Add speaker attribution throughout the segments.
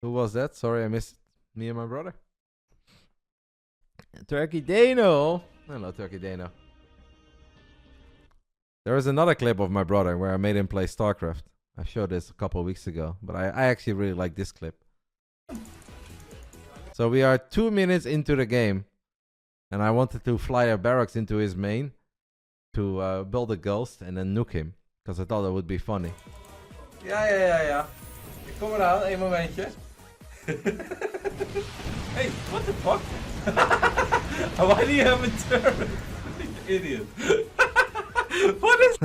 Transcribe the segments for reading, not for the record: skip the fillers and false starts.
Speaker 1: Who was that? Sorry, I missed me and my brother. Turkey Dano. Hello, Turkey Dano. There is another clip of my brother where I made him play Starcraft. I showed this a couple of weeks ago, but I actually really like this clip. So we are 2 minutes into the game, and I wanted to fly a barracks into his main to build a ghost and then nuke him, because I thought that would be funny. Ja. Ik kom eraan, één momentje. Hey, what the fuck? Why do you have a turret? You idiot. What is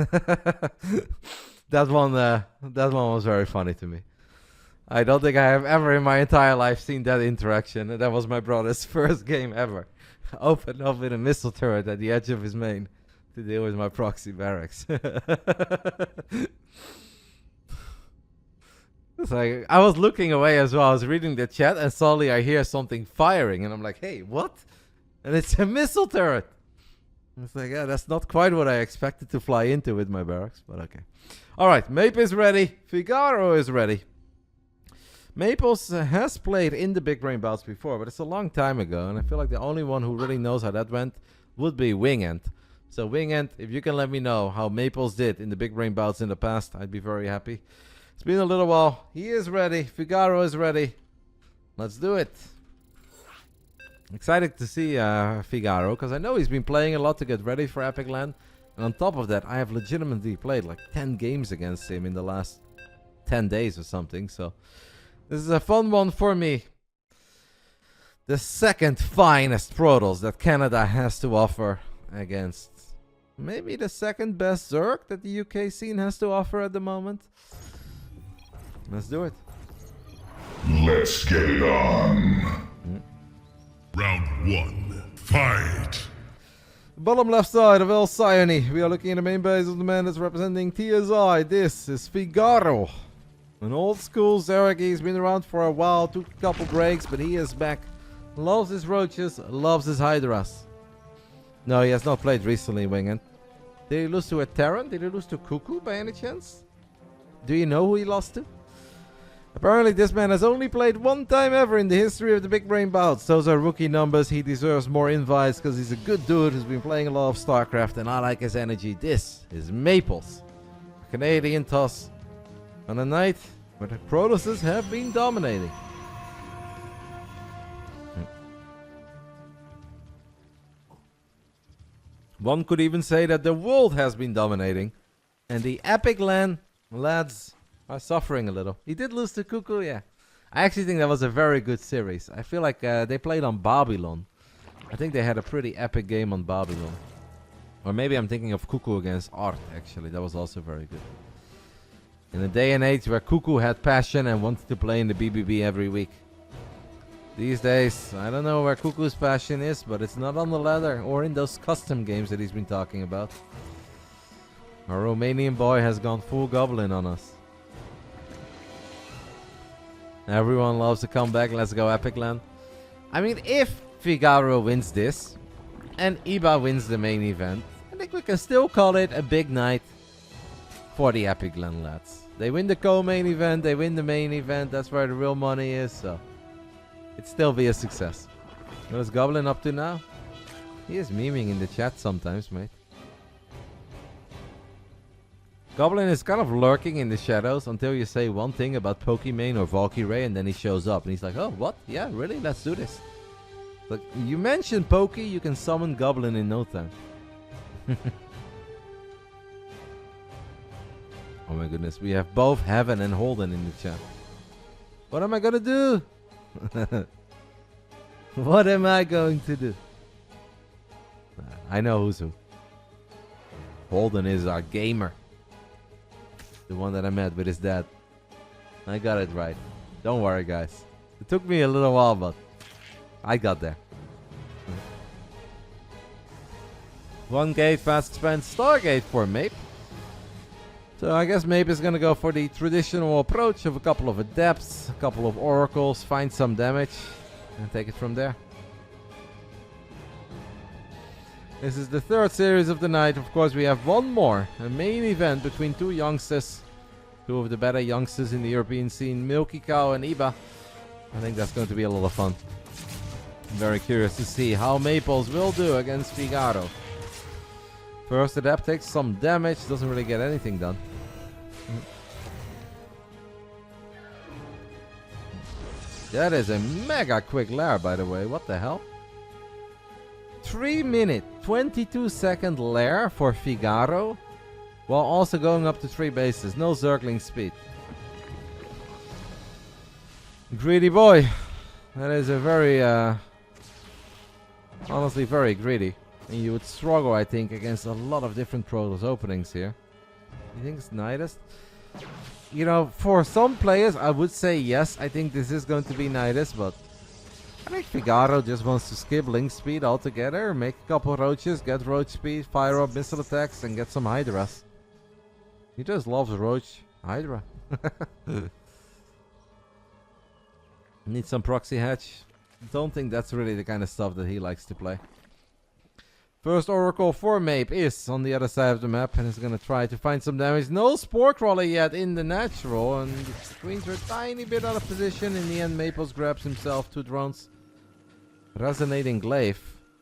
Speaker 1: that one was very funny to me. I don't think I have ever in my entire life seen that interaction. That was my brother's first game ever. Opened up with a missile turret at the edge of his main to deal with my proxy barracks. It's like, I was looking away as well. I was reading the chat and suddenly I hear something firing and I'm like, hey, what? And it's a missile turret. It's like, yeah, that's not quite what I expected to fly into with my barracks, but okay. Alright, Mape is ready. Figaro is ready. Maples has played in the Big Brain Bouts before, but it's a long time ago, and I feel like the only one who really knows how that went would be Wingant. So Wingant, if you can let me know how Maples did in the Big Brain Bouts in the past, I'd be very happy. It's been a little while. He is ready. Figaro is ready. Let's do it. Excited to see Figaro, because I know he's been playing a lot to get ready for Epic Land. And on top of that, I have legitimately played like 10 games against him in the last 10 days or something. So this is a fun one for me. The second finest Protoss that Canada has to offer against maybe the second best Zerg that the UK scene has to offer at the moment. Let's do it.
Speaker 2: Let's get it on.
Speaker 3: Round 1. Fight!
Speaker 1: Bottom left side of El Sione. We are looking at the main base of the man that's representing TSI. This is Figaro. An old school Zerg. He's been around for a while, took a couple breaks, but he is back. Loves his roaches, loves his hydras. No, he has not played recently, Wingant. Did he lose to a Terran? Did he lose to Cuckoo by any chance? Do you know who he lost to? Apparently this man has only played one time ever in the history of the Big Brain Bouts. Those are rookie numbers. He deserves more invites because he's a good dude who's been playing a lot of Starcraft and I like his energy. This is Maples. A Canadian toss on a night where the Protosses have been dominating. One could even say that the world has been dominating. And the Epic Land lads are suffering a little. He did lose to Cuckoo, yeah. I actually think that was a very good series. I feel like they played on Babylon. I think they had a pretty epic game on Babylon. Or maybe I'm thinking of Cuckoo against Art, actually. That was also very good. In a day and age where Cuckoo had passion and wanted to play in the BBB every week. These days, I don't know where Cuckoo's passion is, but it's not on the ladder or in those custom games that he's been talking about. Our Romanian boy has gone full goblin on us. Everyone loves to come back. Let's go Epic Land. I mean, if Figaro wins this and Iba wins the main event, I think we can still call it a big night for the Epic Land lads. They win the co-main event, they win the main event. That's where the real money is, so it'd still be a success. What is Goblin up to now? He is memeing in the chat sometimes, mate. Goblin is kind of lurking in the shadows until you say one thing about Pokimane or Valkyrie and then he shows up and he's like, oh, what? Yeah, really? Let's do this. Look, you mentioned Poki, you can summon Goblin in no time. Oh my goodness, we have both Heaven and Holden in the chat. What am I gonna do? What am I going to do? I know who's who. Holden is our gamer. The one that I met with his dad. I got it right. Don't worry, guys. It took me a little while, but I got there. One gate, fast expand, Stargate for Mape. So I guess Mape is going to go for the traditional approach of a couple of Adepts, a couple of Oracles, find some damage, and take it from there. This is the third series of the night. Of course, we have one more. A main event between two youngsters. Two of the better youngsters in the European scene, Milky Cow and Iba. I think that's going to be a lot of fun. I'm very curious to see how Maplez will do against FIGARO. First Adept takes some damage, doesn't really get anything done. That is a mega quick lair, by the way. What the hell? 3 minute, 22 second lair for FIGARO, while also going up to 3 bases. No Zergling speed. Greedy boy. That is a very, honestly very greedy. And you would struggle, I think, against a lot of different Protoss openings here. You think it's Nidus? You know, for some players, I would say yes. I think this is going to be Nidus, but I think FIGARO just wants to skip link speed altogether, make a couple roaches, get roach speed, fire up missile attacks, and get some Hydras. He just loves roach Hydra. Need some proxy hatch. Don't think that's really the kind of stuff that he likes to play. First Oracle for Mape is on the other side of the map and is going to try to find some damage. No Spore Crawler yet in the natural, and the screens are a tiny bit out of position. In the end, Maplez grabs himself 2 drones. Resonating Glaive.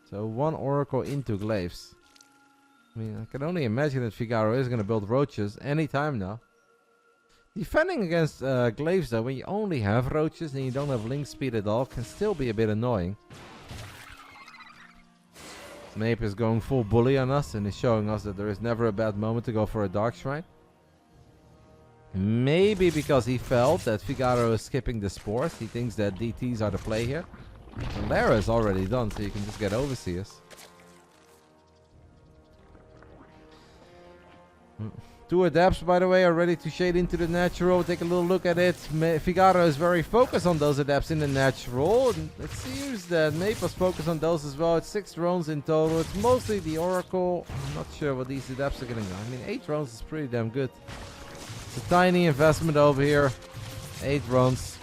Speaker 1: So 1 Oracle into Glaives. I mean, I can only imagine that FIGARO is going to build roaches anytime now. Defending against Glaives though, when you only have roaches and you don't have link speed at all, can still be a bit annoying. Mape is going full bully on us and is showing us that there is never a bad moment to go for a Dark Shrine. Maybe because he felt that FIGARO is skipping the spores. He thinks that DTs are the play here. The Lara is already done, so you can just get Overseers. 2 Adepts, by the way, are ready to shade into the natural. Take a little look at it. FIGARO is very focused on those Adepts in the natural. And it seems that Maple's focused on those as well. It's 6 drones in total. It's mostly the Oracle. I'm not sure what these Adepts are going to do. I mean, 8 drones is pretty damn good. It's a tiny investment over here. 8 drones.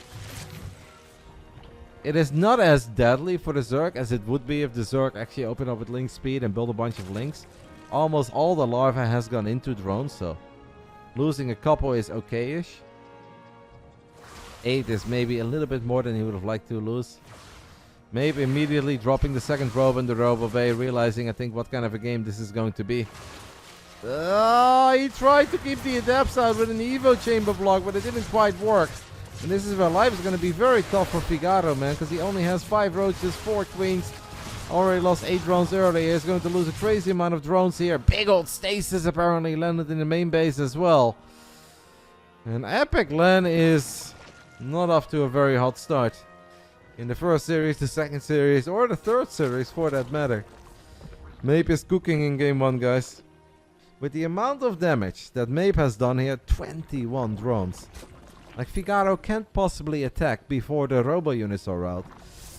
Speaker 1: It is not as deadly for the Zerg as it would be if the Zerg actually opened up with link speed and built a bunch of links. Almost all the larva has gone into drones, so losing a couple is okay-ish. 8 is maybe a little bit more than he would have liked to lose. Maybe immediately dropping the second robe in the Robo Bay, realizing I think what kind of a game this is going to be. He tried to keep the Adepts out with an Evo Chamber block, but it didn't quite work. And this is where life is going to be very tough for FIGARO, man, because he only has 5 roaches, 4 queens. Already lost 8 drones earlier. He's going to lose a crazy amount of drones here. Big old stasis apparently landed in the main base as well. And Epic Len is not off to a very hot start. In the first series, the second series, or the third series for that matter. Mape is cooking in game 1, guys. With the amount of damage that Mape has done here, 21 drones. Like, FIGARO can't possibly attack before the Robo units are out.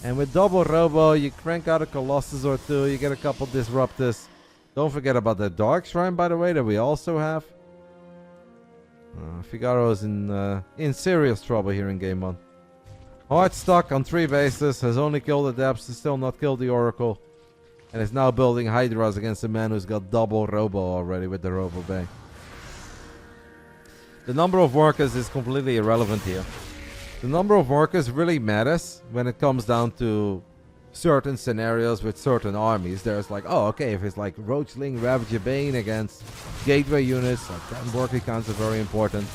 Speaker 1: And with double Robo, you crank out a Colossus or 2, you get a couple Disruptors. Don't forget about the Dark Shrine, by the way, that we also have. FIGARO is in serious trouble here in game 1. Hard stuck on 3 bases, has only killed the Depths, has still not killed the Oracle. And is now building Hydras against a man who's got double Robo already with the Robo Bay. The number of workers is completely irrelevant here. The number of workers really matters when it comes down to certain scenarios with certain armies. There's like, oh, okay, if it's like Roachling, Ravager, Bane against Gateway units, like 10 worker counts are very important.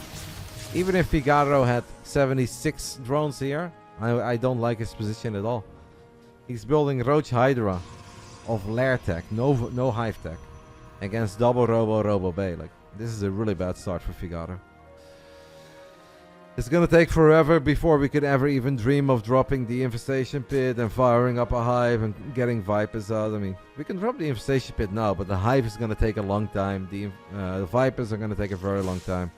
Speaker 1: Even if FIGARO had 76 drones here, I don't like his position at all. He's building Roach Hydra of Lair Tech, no Hive Tech, against double Robo Bay. Like, this is a really bad start for FIGARO. It's gonna take forever before we could ever even dream of dropping the Infestation Pit and firing up a Hive and getting Vipers out. I mean, we can drop the Infestation Pit now, but the Hive is gonna take a long time. The Vipers are gonna take a very long time.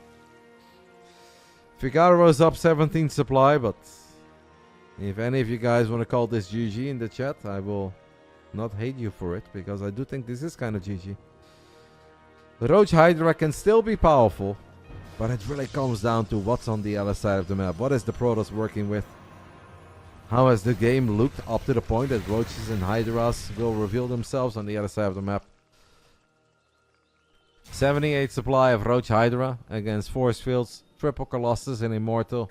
Speaker 1: FIGARO is up 17 supply, but if any of you guys want to call this GG in the chat, I will not hate you for it, because I do think this is kind of GG. The Roach Hydra can still be powerful, but it really comes down to what's on the other side of the map. What is the Protoss working with? How has the game looked up to the point that Roaches and Hydras will reveal themselves on the other side of the map? 78 supply of Roach Hydra against Force Fields, Triple Colossus and Immortal.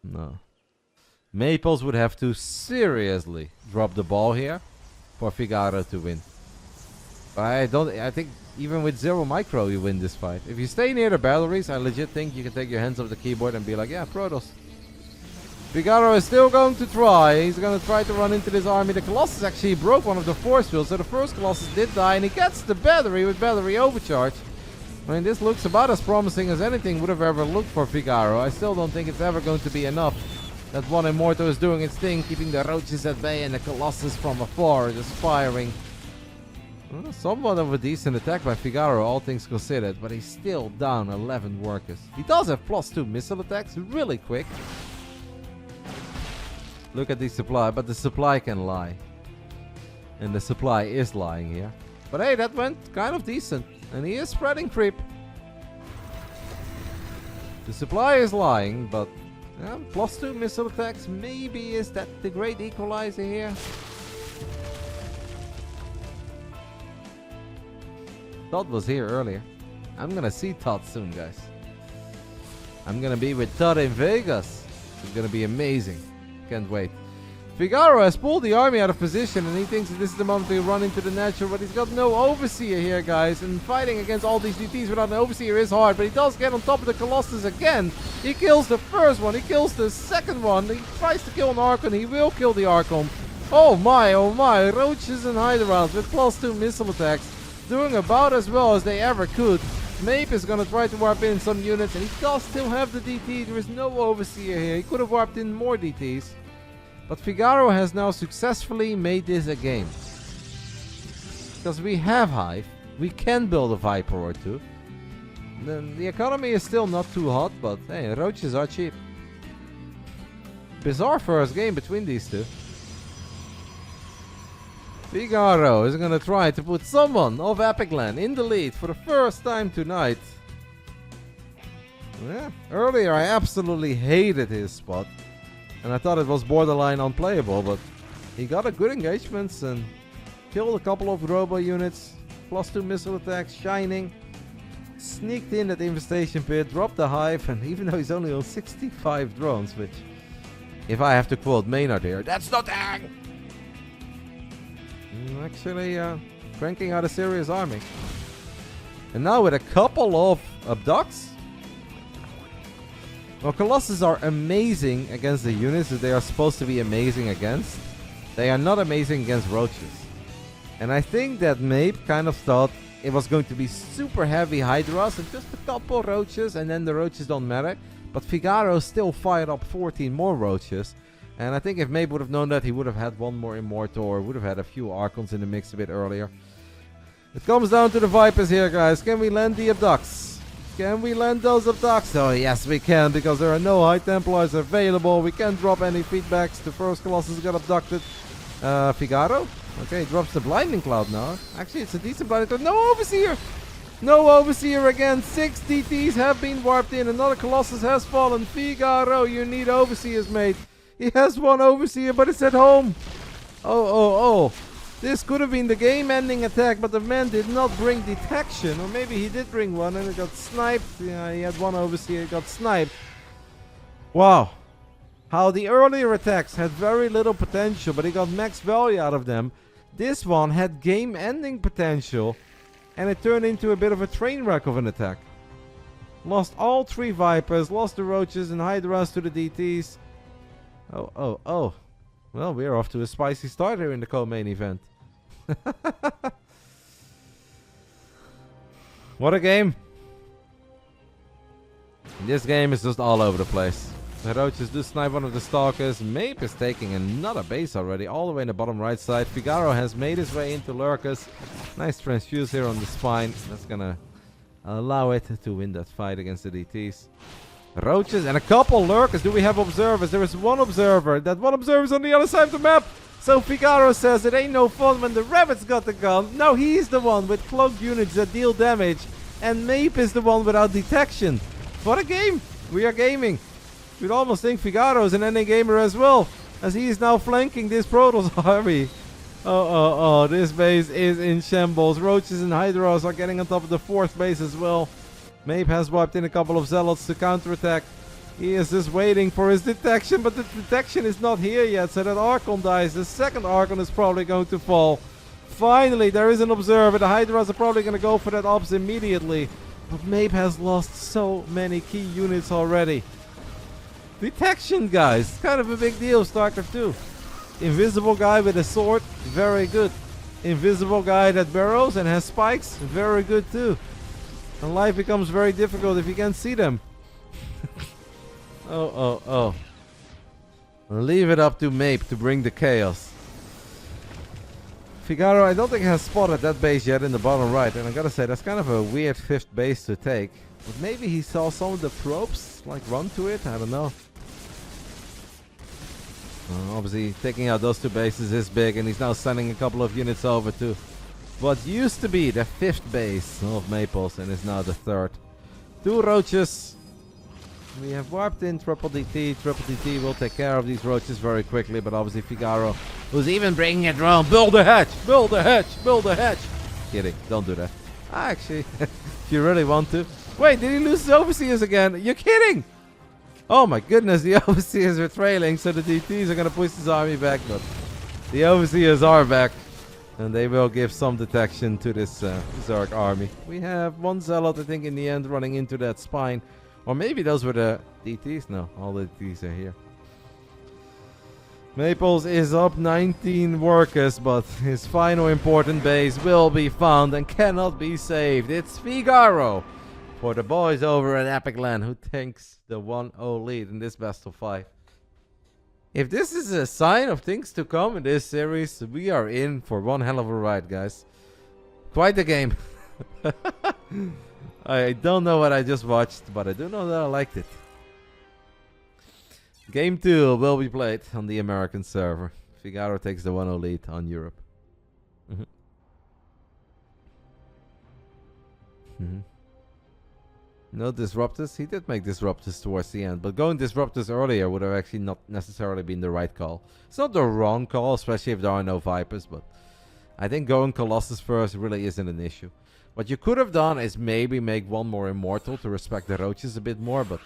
Speaker 1: No. Maplez would have to seriously drop the ball here for Figaro to win. I think even with 0 micro you win this fight. If you stay near the batteries, I legit think you can take your hands off the keyboard and be like, yeah, Protoss. Figaro is still going to try. He's going to try to run into this army. The Colossus actually broke one of the force fields, so the first Colossus did die, and he gets the battery with battery overcharge. I mean, this looks about as promising as anything would have ever looked for Figaro. I still don't think it's ever going to be enough. That one Immortal is doing its thing, keeping the roaches at bay and the Colossus from afar, just firing. Well, somewhat of a decent attack by Figaro, all things considered, but he's still down 11 workers. He does have +2 missile attacks, really quick. Look at the supply, but the supply can lie. And the supply is lying here. But hey, that went kind of decent. And he is spreading creep. The supply is lying, but yeah, +2 missile attacks. Maybe is that the great equalizer here? Todd was here earlier. I'm gonna see Todd soon, guys. I'm gonna be with Todd in Vegas. It's gonna be amazing. Can't wait. Figaro has pulled the army out of position, and he thinks that this is the moment to run into the natural, but he's got no overseer here, guys. And fighting against all these DTs without an overseer is hard, but he does get on top of the Colossus again. He kills the first one, he kills the second one, he tries to kill an Archon, he will kill the Archon. Oh my, Roaches and Hydras with +2 missile attacks, doing about as well as they ever could. Mape is gonna try to warp in some units, and he does still have the DT. There is no overseer here. He could have warped in more DTs. But Figaro has now successfully made this a game. Because we have Hive. We can build a Viper or two. Then the economy is still not too hot, but hey, roaches are cheap. Bizarre first game between these two. Figaro is gonna try to put someone of Epicland in the lead for the first time tonight. Yeah, earlier I absolutely hated his spot. And I thought it was borderline unplayable, but he got a good engagements and killed a couple of robo units. +2 missile attacks, shining. Sneaked in at the infestation pit, dropped the hive, and even though he's only on 65 drones, which, if I have to quote Maynard here, that's nothing! Actually, cranking out a serious army. And now with a couple of abducts. Well, Colossus are amazing against the units that they are supposed to be amazing against. They are not amazing against roaches. And I think that Mape kind of thought it was going to be super heavy Hydras and just a couple roaches, and then the roaches don't matter. But Figaro still fired up 14 more roaches. And I think if Mape would have known that, he would have had one more Immortal or would have had a few Archons in the mix a bit earlier. It comes down to the Vipers here, guys. Can we land the abducts? Can we land those abducts? Oh, yes, we can, because there are no High Templars available. We can't drop any feedbacks. The first Colossus got abducted. Figaro? Okay, he drops the Blinding Cloud now. Actually, it's a decent Blinding Cloud. No Overseer! No Overseer again. 6 DTs have been warped in. Another Colossus has fallen. Figaro, you need Overseers, mate. He has one Overseer, but it's at home. Oh. This could have been the game-ending attack, but the man did not bring detection. Or maybe he did bring one and it got sniped. Yeah, he had one Overseer, it got sniped. Wow. How the earlier attacks had very little potential, but he got max value out of them. This one had game-ending potential, and it turned into a bit of a train wreck of an attack. Lost all 3 Vipers, lost the Roaches and Hydras to the DTs. Oh. Well, we're off to a spicy start here in the co-main event. What a game. This game is just all over the place. The Roaches do snipe one of the Stalkers. Mape is taking another base already, all the way in the bottom right side. Figaro has made his way into Lurkers. Nice transfuse here on the spine. That's gonna allow it to win that fight against the DTs. Roaches and a couple Lurkers. Do we have observers? There is one observer. That one observer is on the other side of the map. So Figaro says it ain't no fun when the rabbits got the gun. No, he's the one with cloaked units that deal damage. And Mape is the one without detection. What a game. We are gaming. You'd almost think Figaro is an ending gamer as well, as he is now flanking this Protoss army. Oh, this base is in shambles. Roaches and Hydras are getting on top of the 4th base as well. Mape has wiped in a couple of Zealots to counterattack. He is just waiting for his detection, but the detection is not here yet, so that Archon dies. The second Archon is probably going to fall. Finally, there is an observer. The Hydras are probably going to go for that ops immediately. But Mape has lost so many key units already. Detection, guys. Kind of a big deal, Starcraft 2. Invisible guy with a sword, very good. Invisible guy that burrows and has spikes, very good too. And life becomes very difficult if you can't see them. Oh. Leave it up to Mape to bring the chaos. Figaro, I don't think has spotted that base yet in the bottom right. And I gotta say, that's kind of a weird 5th base to take. But maybe he saw some of the probes, like run to it, I don't know. Obviously, taking out those 2 bases is big, and he's now sending a couple of units over to what used to be the 5th base of Maples, and is now the 3rd. 2 roaches. We have warped in Triple DT. Triple DT will take care of these roaches very quickly, but obviously Figaro, who's even bringing a drone. Build a hatch! Build a hatch! Build a hatch! Kidding, don't do that. Actually, if you really want to. Wait, did he lose his overseers again? You're kidding! Oh my goodness, the overseers are trailing, so the DTs are going to push his army back, but the overseers are back, and they will give some detection to this Zerg army. We have 1 zealot, I think, in the end, running into that spine. Or maybe those were the DTs? No, all the DTs are here. Maples is up 19 workers, but his final important base will be found and cannot be saved. It's Figaro for the boys over at Epic Land, who takes the 1-0 lead in this best of 5. If this is a sign of things to come in this series, we are in for one hell of a ride, guys. Quite a game. I don't know what I just watched, but I do know that I liked it. Game 2 will be played on the American server. Figaro takes the 1-0 lead on Europe. No disruptors. He did make disruptors towards the end, but going disruptors earlier would have actually not necessarily been the right call. It's not the wrong call, especially if there are no Vipers, but I think going Colossus first really isn't an issue. What you could have done is maybe make 1 more Immortal to respect the Roaches a bit more, but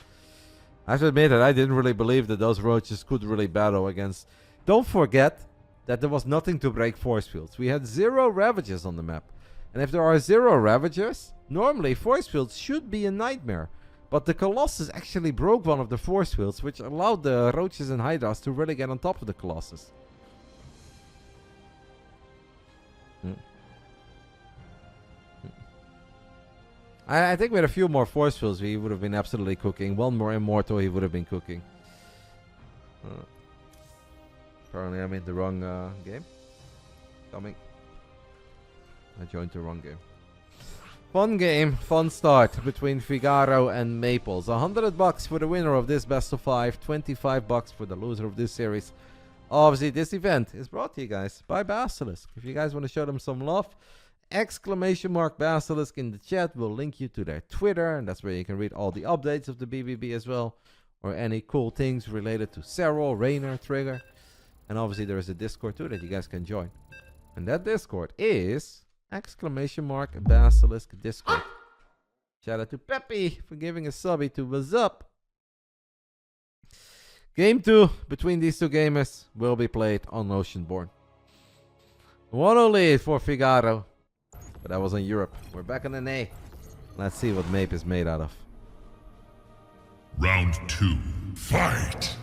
Speaker 1: I have to admit that I didn't really believe that those Roaches could really battle against. Don't forget that there was nothing to break force fields. We had 0 Ravagers on the map. And if there are 0 Ravagers, normally force fields should be a nightmare. But the Colossus actually broke one of the force fields, which allowed the Roaches and Hydras to really get on top of the Colossus. I think with a few more force fields, he would have been absolutely cooking. 1 more Immortal, he would have been cooking. Apparently, I'm in the wrong game. Coming. I joined the wrong game. Fun game, fun start between Figaro and Maples. $100 for the winner of this best of 5, $25 for the loser of this series. Obviously, this event is brought to you guys by Basilisk. If you guys want to show them some love, !Basilisk in the chat will link you to their Twitter, and that's where you can read all the updates of the BBB as well, or any cool things related to Serral, Raynor, Trigger. And obviously there is a Discord too that you guys can join. And that Discord is !Basilisk Discord. Shout out to Peppy for giving a subby to What's Up. Game 2 between these 2 gamers will be played on Oceanborn. 1-0 lead for Figaro. But that was in Europe. We're back on an A. Let's see what Mape is made out of.
Speaker 3: Round 2. Fight!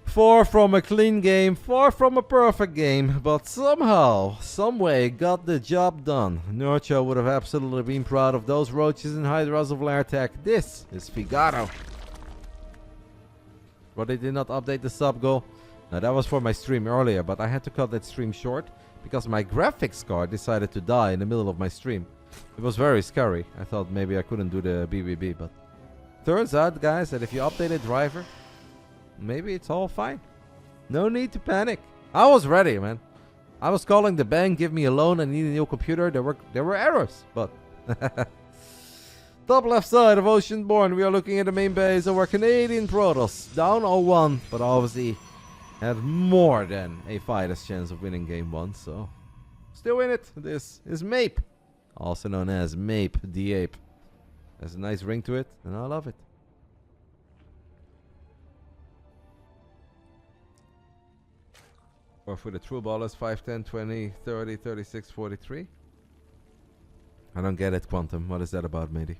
Speaker 1: Far from a clean game, far from a perfect game, but somehow, someway got the job done. Nurture would have absolutely been proud of those Roaches and Hydras of Lairtech. This is Figaro. But they did not update the sub goal. Now that was for my stream earlier, but I had to cut that stream short because my graphics card decided to die in the middle of my stream. It was very scary. I thought maybe I couldn't do the BBB, but turns out, guys, that if you update a driver, maybe it's all fine. No need to panic. I was ready, man. I was calling the bank, give me a loan, I need a new computer. There were errors, but top left side of Oceanborn, we are looking at the main base of our Canadian Protoss. Down 0-1, but obviously had more than a fighter's chance of winning game 1, so still in it. This is Mape, also known as Mape the Ape. Has a nice ring to it, and I love it. Or for the true ballers, 5, 10, 20, 30, 36, 43. I don't get it, Quantum. What is that about, matey?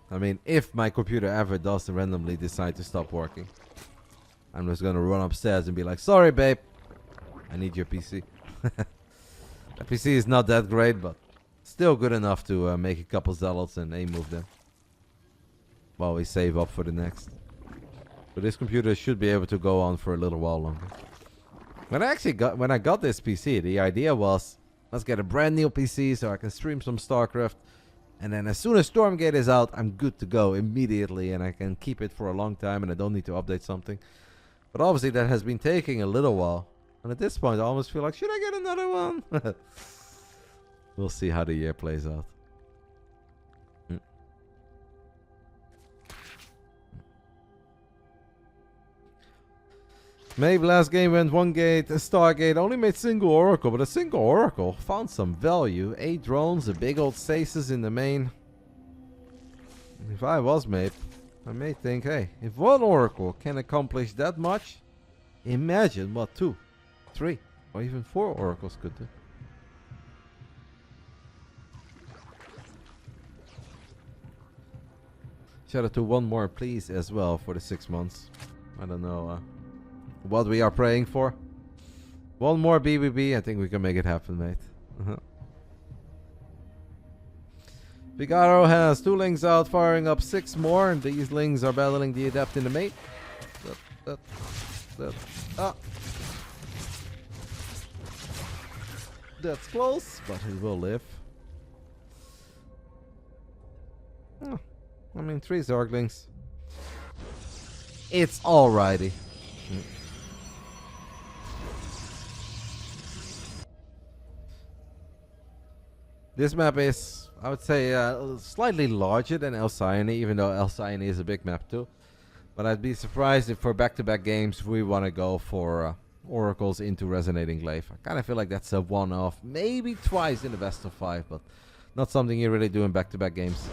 Speaker 1: I mean, if my computer ever does randomly decide to stop working, I'm just gonna run upstairs and be like, sorry, babe. I need your PC. That PC is not that great, but still good enough to make a couple zealots and move them while we save up for the next. But this computer should be able to go on for a little while longer. When I got this PC, the idea was, let's get a brand new PC so I can stream some Starcraft, and then as soon as Stormgate is out, I'm good to go immediately, and I can keep it for a long time, and I don't need to update something. But obviously that has been taking a little while, and at this point I almost feel like, should I get another one? We'll see how the year plays out. Maybe last game went 1 gate, a Stargate, only made single Oracle, but a single Oracle found some value. 8 drones, a big old stasis in the main. If I was Mape, I may think, hey, if 1 Oracle can accomplish that much, imagine what 2, 3, or even 4 Oracles could do. Shout out to 1 more, please, as well, for the 6 months. I don't know what we are praying for. 1 more BBB, I think we can make it happen, mate. FIGARO has 2 lings out, firing up 6 more, and these lings are battling the Adept in the mate. That's close, but he will live. Oh, I mean, 3 Zerglings. It's alrighty. This map is, I would say, slightly larger than Alcyone, even though Alcyone is a big map too. But I'd be surprised if for back-to-back games we want to go for Oracles into Resonating Glaive. I kind of feel like that's a one-off, maybe twice in the best of 5, but not something you really do in back-to-back games.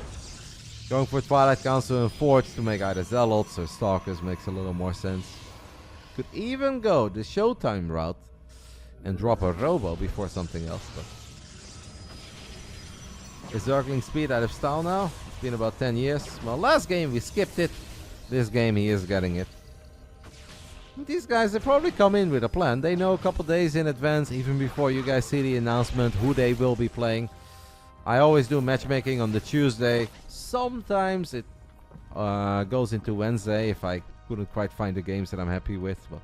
Speaker 1: Going for Twilight Council and Forge to make either Zealots or Stalkers makes a little more sense. Could even go the Showtime route and drop a Robo before something else, but... Is Zergling speed out of style now? It's been about 10 years. Well, last game we skipped it. This game he is getting it. These guys, they probably come in with a plan. They know a couple days in advance, even before you guys see the announcement, who they will be playing. I always do matchmaking on the Tuesday. Sometimes it goes into Wednesday if I couldn't quite find the games that I'm happy with. But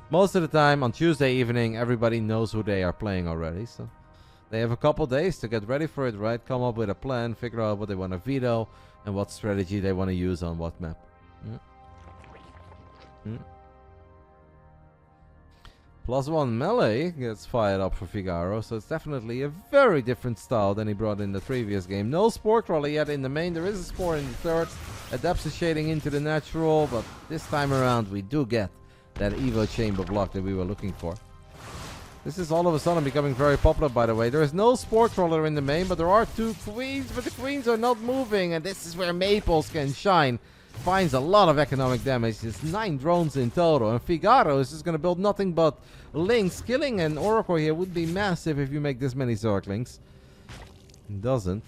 Speaker 1: most of the time on Tuesday evening, everybody knows who they are playing already. So they have a couple days to get ready for it, right? Come up with a plan, figure out what they want to veto, and what strategy they want to use on what map. +1 melee gets fired up for FIGARO, so it's definitely a very different style than he brought in the previous game. No Spore Crawler yet in the main. There is a Spore in the third. Adapts is shading into the natural, but this time around we do get that Evo Chamber block that we were looking for. This is all of a sudden becoming very popular, by the way. There is no Spore Crawler in the main, but there are 2 Queens, but the Queens are not moving, and this is where Maples can shine. Finds a lot of economic damage. It's 9 drones in total, and FIGARO is just going to build nothing but links. Killing an Oracle here would be massive if you make this many Zerglings. It doesn't.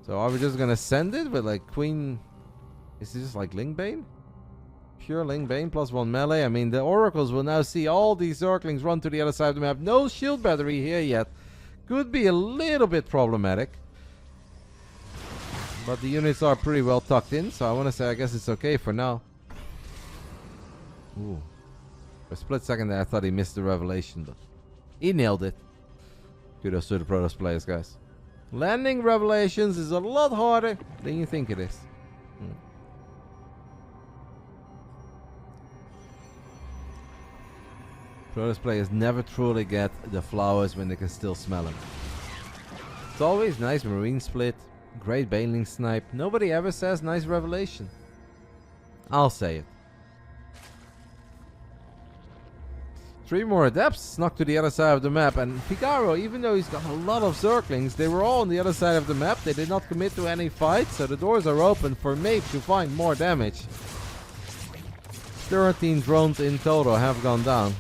Speaker 1: So are we just going to send it with like Queen... Is this just like Lingbane? Pure Lingbane +1 melee. I mean, the Oracles will now see all these Zerglings run to the other side of the map. No shield battery here yet. Could be a little bit problematic. But the units are pretty well tucked in, so I want to say I guess it's okay for now. Ooh. For a split second there I thought he missed the revelation, but he nailed it. Kudos to the Protoss players, guys. Landing revelations is a lot harder than you think it is. Protoss players never truly get the flowers when they can still smell them. It's always nice Marine split, great Baneling snipe. Nobody ever says nice revelation. I'll say it. 3 more adepts snuck to the other side of the map, and FIGARO, even though he's got a lot of Zerglings, they were all on the other side of the map. They did not commit to any fights, so the doors are open for Mape to find more damage. 13 drones in total have gone down.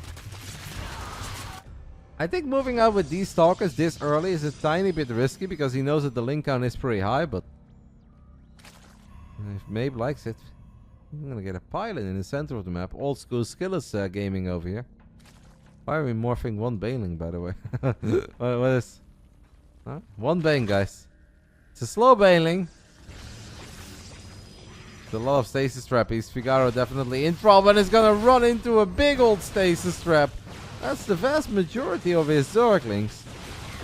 Speaker 1: I think moving out with these Stalkers this early is a tiny bit risky because he knows that the link count is pretty high, but if Mape likes it, I'm gonna get a pilot in the center of the map. Old school Skillet gaming over here. Why are we morphing one Baneling, by the way? what is... Huh? One Bane, guys. It's a slow Baneling. It's a lot of stasis trappies. FIGARO definitely in trouble and is gonna run into a big old stasis trap. That's the vast majority of his Zerglings.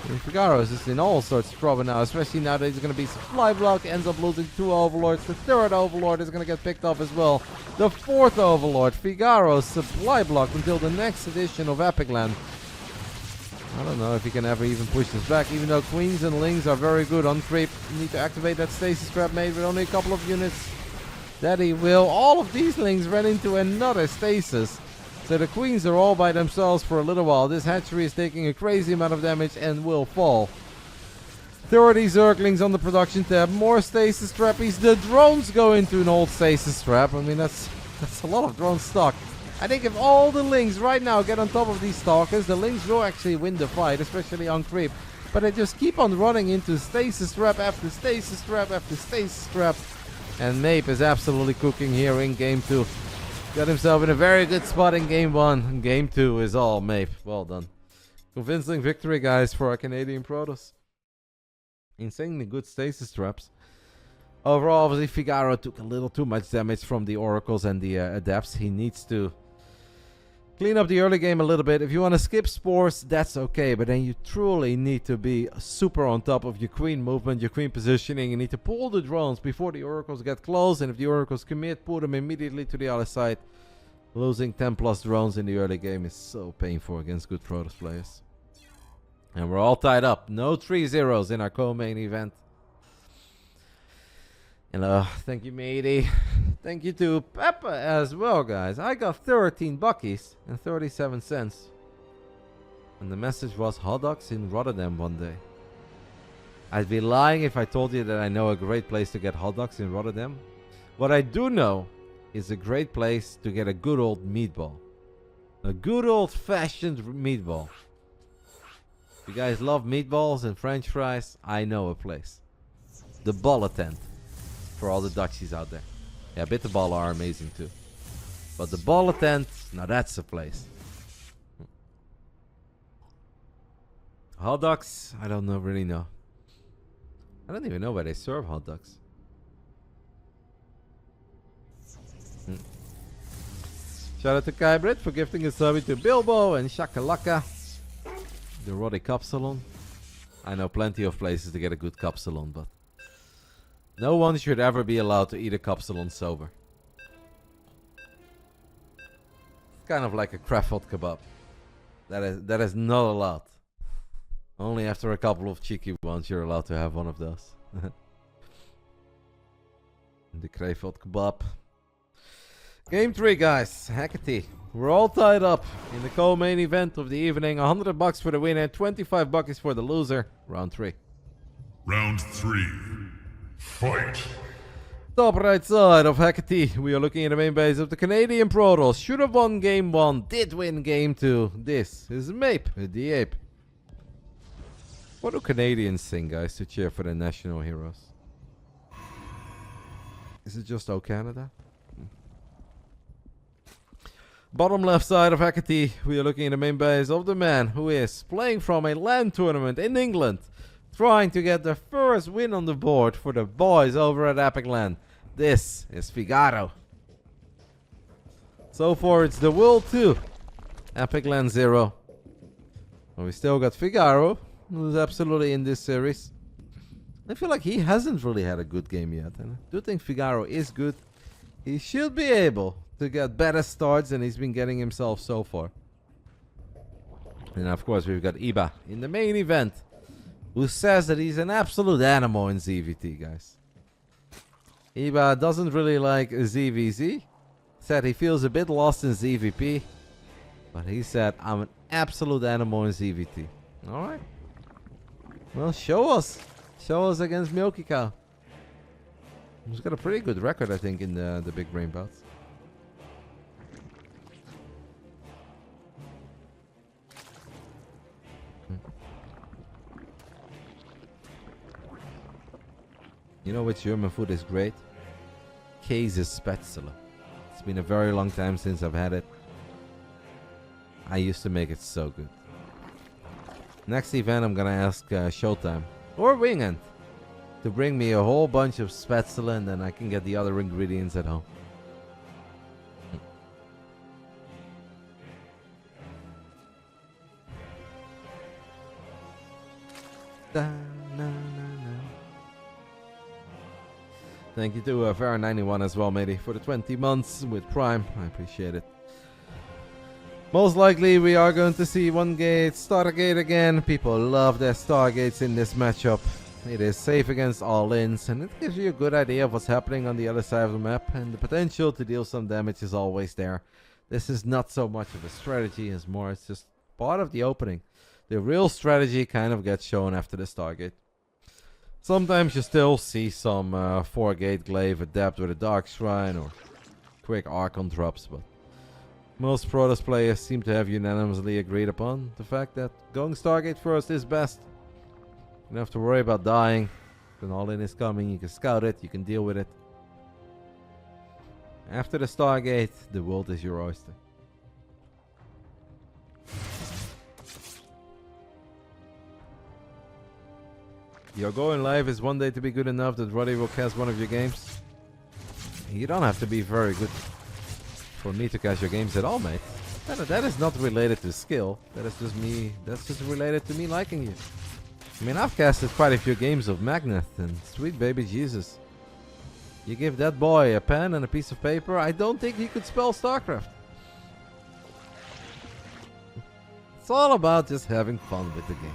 Speaker 1: And FIGARO is just in all sorts of trouble now, especially now that he's going to be supply block, ends up losing 2 Overlords. The 3rd Overlord is going to get picked off as well. The 4th Overlord, FIGARO, supply blocked until the next edition of Epic Land. I don't know if he can ever even push this back, even though Queens and Lings are very good on creep. You need to activate that stasis trap made with only a couple of units. That he will. All of these Lings ran into another stasis. So the Queens are all by themselves for a little while. This hatchery is taking a crazy amount of damage and will fall. 30 Zerglings on the production tab. More stasis trappies. The drones go into an old stasis trap. I mean, that's a lot of drone stock. I think if all the Lings right now get on top of these Stalkers, the Lings will actually win the fight, especially on creep. But they just keep on running into stasis trap after stasis trap after stasis trap. And Mape is absolutely cooking here in game 2. Got himself in a very good spot in game 1. Game 2 is all Mape. Well done. Convincing victory, guys, for our Canadian Protoss. Insanely good stasis traps. Overall, obviously, FIGARO took a little too much damage from the Oracles and the Adepts. He needs to clean up the early game a little bit. If you want to skip Spores, that's okay. But then you truly need to be super on top of your Queen movement, your Queen positioning. You need to pull the drones before the Oracles get close. And if the Oracles commit, pull them immediately to the other side. Losing 10 plus drones in the early game is so painful against good Protoss players. And we're all tied up. No 3-0s in our co-main event. Hello, thank you, matey. Thank you to Peppa as well, guys. I got 13 buckies and 37 cents. And the message was hot dogs in RotterdaM one day. I'd be lying if I told you that I know a great place to get hot dogs in RotterdaM. What I do know is a great place to get a good old meatball. A good old fashioned meatball. If you guys love meatballs and french fries, I know a place. The Baller Tent. For all the Dutchies out there. Yeah, Bitterballen are amazing too. But the Baller Tent, now that's a place. Hot dogs, I don't know, really know. I don't even know where they serve hot dogs. Shout out to Kybrit for gifting a sub to Bilbo and Shakalaka. The Roddy Capsalon. I know plenty of places to get a good Capsalon, but no one should ever be allowed to eat a Capsalon sober. It's kind of like a Krafot kebab. That is not allowed. Only after a couple of cheeky ones you're allowed to have one of those. The Krafot kebab. Game 3, guys. Hecate. We're all tied up in the co-main event of the evening. 100 bucks for the winner, 25 bucks for the loser. Round 3.
Speaker 3: Round 3. Fight!
Speaker 1: Top right side of Hecate. We are looking at the main base of the Canadian Protoss. Should have won game 1, did win game 2. This is Mape, the ape. What do Canadians sing, guys, to cheer for their national heroes? Is it just O Canada? Bottom left side of Hecate. We are looking at the main base of the man who is playing from a LAN tournament in England. Trying to get the first win on the board for the boys over at Epic Land. This is FIGARO. So far it's the World 2. Epic Land 0. And we still got FIGARO, who's absolutely in this series. I feel like he hasn't really had a good game yet. And I do think FIGARO is good. He should be able to get better starts than he's been getting himself so far. And of course we've got Iba in the main event, who says that he's an absolute animal in ZVT, guys. Iba doesn't really like ZVZ. Said he feels a bit lost in ZVP. But he said, I'm an absolute animal in CVT. Alright. Well, show us. Show us against Milky Cow. He's got a pretty good record, I think, in the Big Brain Bouts. You know which German food is great? Käsespätzle. It's been a very long time since I've had it. I used to make it so good. Next event, I'm gonna ask Showtime or Wingant to bring me a whole bunch of spätzle, and then I can get the other ingredients at home. Thank you to Farah91 as well, matey, for the 20 months with Prime. I appreciate it. Most likely we are going to see one gate, Stargate again. People love their Stargates in this matchup. It is safe against all-ins, and it gives you a good idea of what's happening on the other side of the map, and the potential to deal some damage is always there. This is not so much of a strategy as more it's just part of the opening. The real strategy kind of gets shown after the Stargate. Sometimes you still see some 4-gate glaive adept with a Dark Shrine or quick Archon drops, but most Protoss players seem to have unanimously agreed upon the fact that going Stargate first is best. You don't have to worry about dying. When all-in is coming, you can scout it, you can deal with it. After the Stargate, the world is your oyster. Your going live is one day to be good enough that Roddy will cast one of your games. You don't have to be very good for me to cast your games at all, mate. That is not related to skill. That is just me. That's just related to me liking you. I mean, I've casted quite a few games of Magneth, and sweet baby Jesus. You give that boy a pen and a piece of paper, I don't think he could spell Starcraft. It's all about just having fun with the game.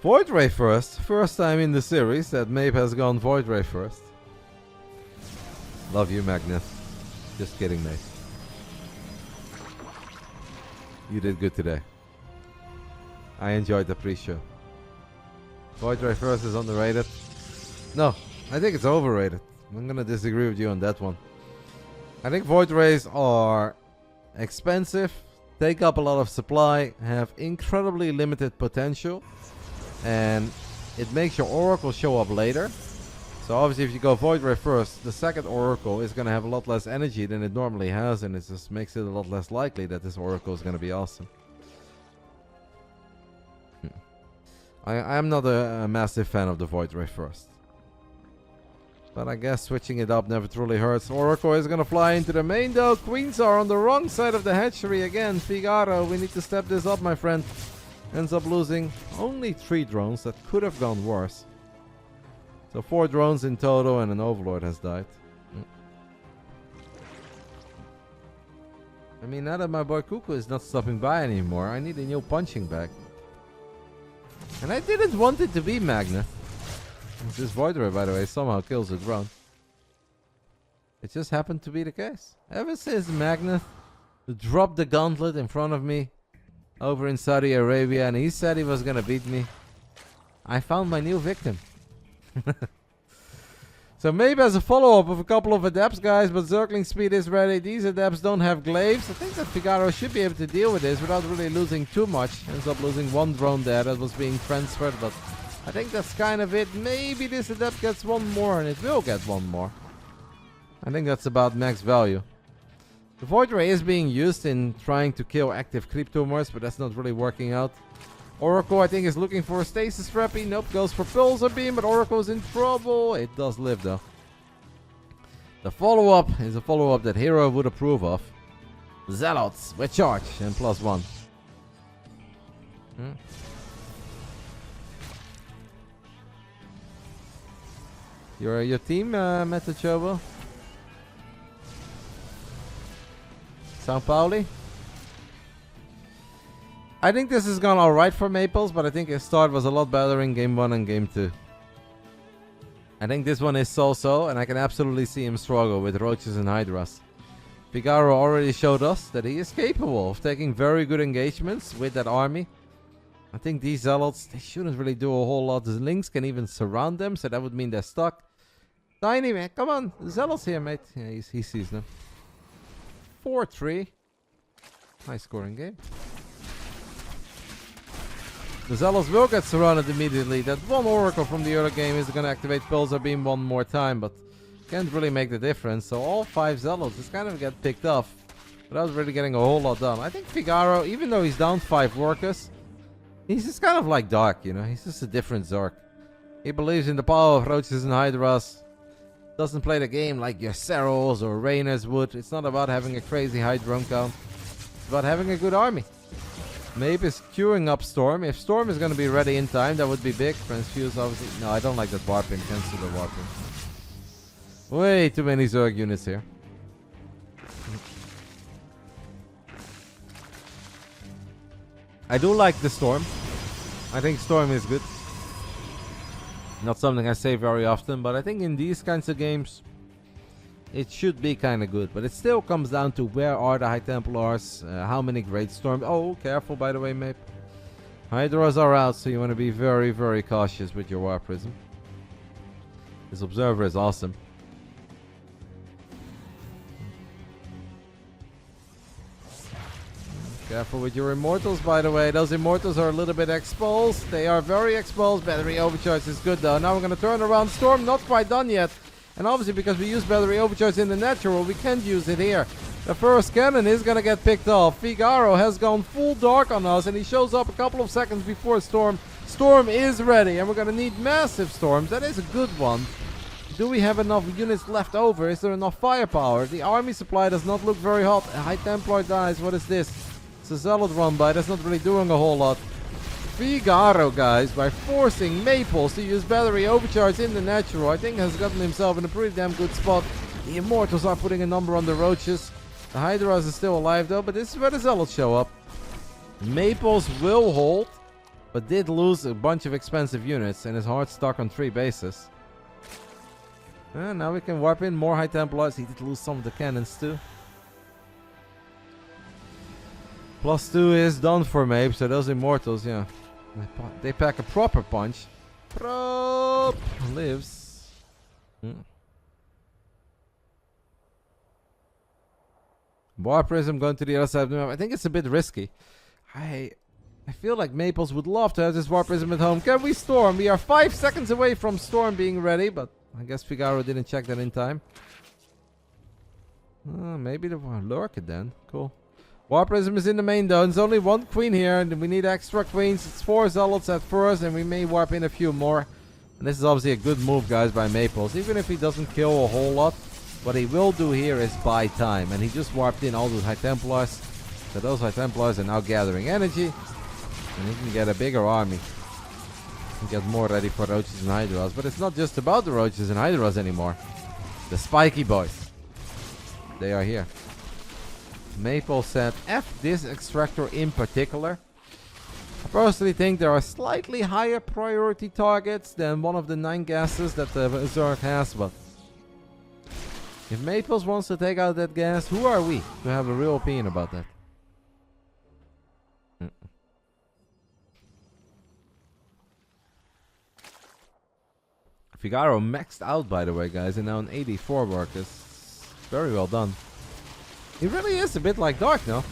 Speaker 1: Void Ray first. First time in the series that Mape has gone Void Ray first. Love you, Magneth. Just kidding, mate. You did good today. I enjoyed the pre-show. Void Ray first is underrated. No, I think it's overrated. I'm gonna disagree with you on that one. I think Void Rays are expensive, take up a lot of supply, have incredibly limited potential, and it makes your Oracle show up later. So obviously if you go Void Ray first, the second Oracle is going to have a lot less energy than it normally has, and it just makes it a lot less likely that this Oracle is going to be awesome. I am not a massive fan of the Void Ray first. But I guess switching it up never truly hurts. Oracle is going to fly into the main though. Queens are on the wrong side of the hatchery again. Figaro, we need to step this up, my friend. Ends up losing only 3 drones. That could have gone worse. So 4 drones in total and an Overlord has died. I mean, now that my boy Cuckoo is not stopping by anymore, I need a new punching bag. And I didn't want it to be Magna. This Void Ray, by the way, somehow kills the drone. It just happened to be the case. Ever since Magna dropped the gauntlet in front of me over in Saudi Arabia and he said he was gonna beat me, I found my new victim. So maybe as a follow-up of a couple of adepts, guys, but Zergling speed is ready. These adepts don't have glaives. I think that Figaro should be able to deal with this without really losing too much. Ends up losing 1 drone there that was being transferred, but I think that's kind of it. Maybe this adept gets 1 more, and it will get 1 more. I think that's about max value. The Void Ray is being used in trying to kill active creep tumors, but that's not really working out. Oracle, I think, is looking for a stasis trappy. Nope, goes for Pulsar Beam, but Oracle's in trouble. It does live, though. The follow-up is a follow-up that Hero would approve of. Zealots with charge and +1. Your team, Metachobo? Sao Pauli? I think this has gone alright for Maples, but I think his start was a lot better in Game 1 and Game 2. I think this one is so-so, and I can absolutely see him struggle with roaches and hydras. FIGARO already showed us that he is capable of taking very good engagements with that army. I think these zealots, they shouldn't really do a whole lot. The lynx can even surround them, so that would mean they're stuck. Tiny, man, come on. The zealots here, mate. Yeah, he sees them. 4-3. High scoring game. The zealots will get surrounded immediately. That one oracle from the other game is going to activate Pulsar Beam one more time, but can't really make the difference. So all 5 zealots just kind of get picked off without really getting a whole lot done. I think FIGARO, even though he's down 5 workers, he's just kind of like Dark, you know. He's just a different Zerg. He believes in the power of roaches and hydras. Doesn't play the game like your Serals or Rainers would. It's not about having a crazy high drone count. It's about having a good army. Mape is queuing up Storm. If Storm is going to be ready in time, that would be big. Transfuse, obviously. No, I don't like that warping. Cancel the warping. Way too many Zerg units here. I do like the Storm. I think Storm is good. Not something I say very often, but I think in these kinds of games, it should be kind of good. But it still comes down to where are the High Templars, how many Great Storms. Oh, careful by the way, Mape. Hydras are out, so you want to be very, very cautious with your War Prism. This Observer is awesome. Careful with your Immortals, by the way. Those Immortals are a little bit exposed. They are very exposed. Battery Overcharge is good, though. Now we're going to turn around Storm. Not quite done yet. And obviously, because we use Battery Overcharge in the natural, we can't use it here. The first cannon is going to get picked off. FIGARO has gone full dark on us, and he shows up a couple of seconds before Storm. Storm is ready, and we're going to need massive Storms. That is a good one. Do we have enough units left over? Is there enough firepower? The army supply does not look very hot. A High Templar dies. What is this? It's a Zealot run by. That's not really doing a whole lot. FIGARO, guys, by forcing Maples to use Battery Overcharge in the natural, I think has gotten himself in a pretty damn good spot. The Immortals are putting a number on the Roaches. The Hydras is still alive, though, but this is where the Zealots show up. Maples will hold, but did lose a bunch of expensive units and is hard stuck on 3 bases. And now we can warp in more High Templars. He did lose some of the cannons, too. +2 is done for Mape, so those Immortals, yeah. They pack a proper punch. Prop lives. War Prism going to the other side of the map. I think it's a bit risky. I feel like Maples would love to have this War Prism at home. Can we Storm? We are 5 seconds away from Storm being ready, but I guess FIGARO didn't check that in time. Maybe the Lurk it then. Cool. War Prism is in the main though. There's only 1 queen here, and we need extra queens. It's 4 zealots at first, and we may warp in a few more. And this is obviously a good move, guys, by Maples. Even if he doesn't kill a whole lot, what he will do here is buy time. And he just warped in all those High Templars. So those High Templars are now gathering energy. And he can get a bigger army. And get more ready for Roaches and Hydras. But it's not just about the Roaches and Hydras anymore. The spiky boys. They are here. Maple said, F this extractor in particular. I personally think there are slightly higher priority targets than one of the 9 gases that the Zerg has, but if Maples wants to take out that gas, who are we to have a real opinion about that? FIGARO maxed out, by the way, guys, and now on 84 workers. Very well done. He really is a bit like Dark, no?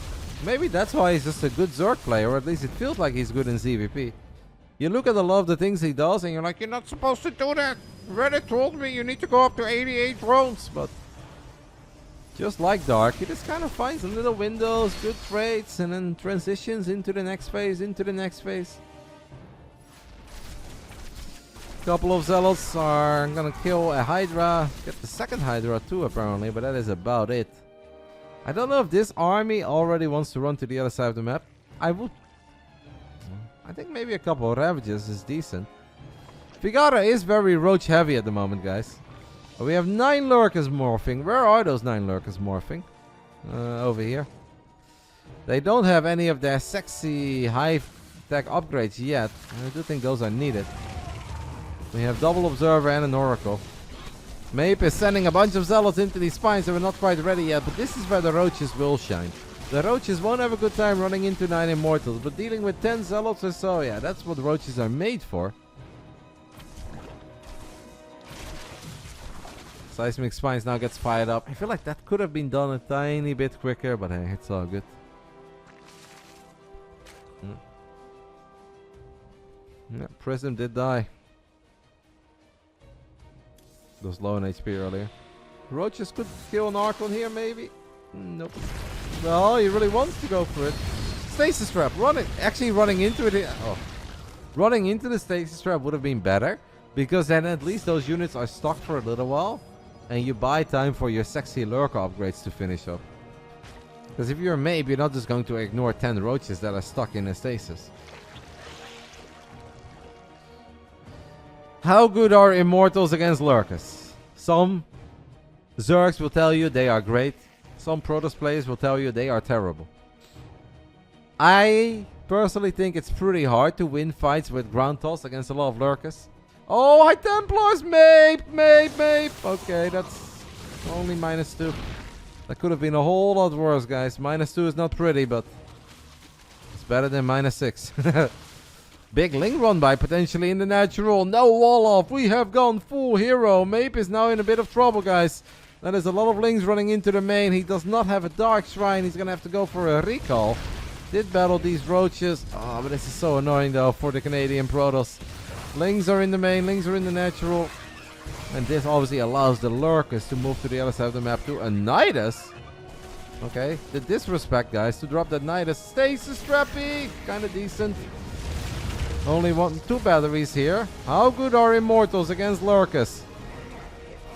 Speaker 1: Maybe that's why he's just a good Zerg player, or at least it feels like he's good in ZVP. You look at a lot of the things he does, and you're like, you're not supposed to do that. Reddit told me you need to go up to 88 drones, but just like Dark, he just kind of finds some little windows, good traits, and then transitions into the next phase, Couple of Zealots are gonna kill a Hydra, get the second Hydra too apparently, but that is about it. I don't know if this army already wants to run to the other side of the map. I think maybe a couple of Ravages is decent. FIGARO is very Roach heavy at the moment, guys. We have 9 Lurkers morphing. Where are those 9 Lurkers morphing? Over here. They don't have any of their sexy high-tech upgrades yet. I do think those are needed. We have double observer and an oracle. Mape is sending a bunch of zealots into these spines, so we're not quite ready yet, but this is where the roaches will shine. The roaches won't have a good time running into 9 immortals, but dealing with 10 zealots or so, yeah, that's what roaches are made for. Seismic Spines now gets fired up. I feel like that could have been done a tiny bit quicker, but hey, it's all good. Yeah, Prism did die. Was low in HP earlier. Roaches could kill an Archon here, maybe? Nope. Well, he really wants to go for it. Stasis Trap. Actually running into it. Oh. Running into the Stasis Trap would have been better, because then at least those units are stuck for a little while. And you buy time for your sexy lurker upgrades to finish up. Because if you're a Mape, you're not just going to ignore 10 roaches that are stuck in a stasis. How good are immortals against lurkers? Some Zergs will tell you they are great. Some Protoss players will tell you they are terrible. I personally think it's pretty hard to win fights with ground toss against a lot of lurkers. Oh, High Templars! Mape! Okay, that's only -2. That could have been a whole lot worse, guys. -2 is not pretty, but it's better than -6. Big Ling run by potentially in the natural. No wall off. We have gone full hero. Mape is now in a bit of trouble, guys. That is a lot of Lings running into the main. He does not have a Dark Shrine. He's going to have to go for a recall. Did battle these roaches. Oh, but this is so annoying, though, for the Canadian Protoss. Lings are in the main, Lings are in the natural. And this obviously allows the lurkers to move to the other side of the map to a Nidus. Okay, the disrespect, guys, to drop that Nidus. Stasis Trappy! Kinda decent. Only 2 batteries here. How good are immortals against lurkers?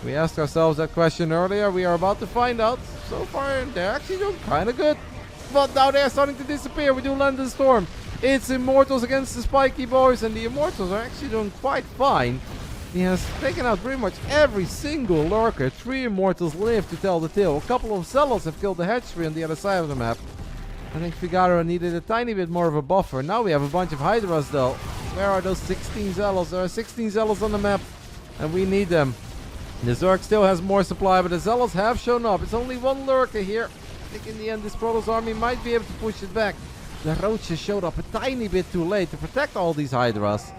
Speaker 1: We asked ourselves that question earlier. We are about to find out. So far, they're actually doing kinda good. But now they're starting to disappear. We do land the storm. It's Immortals against the Spiky Boys, and the Immortals are actually doing quite fine. He has taken out pretty much every single lurker. 3 Immortals live to tell the tale. A couple of Zealots have killed the hatchery on the other side of the map. I think FIGARO needed a tiny bit more of a buffer. Now we have a bunch of Hydras, though. Where are those 16 Zealots? There are 16 Zealots on the map, and we need them. The Zerg still has more supply, but the Zealots have shown up. It's only 1 lurker here. I think in the end this Protoss army might be able to push it back. The roaches showed up a tiny bit too late to protect all these Hydras.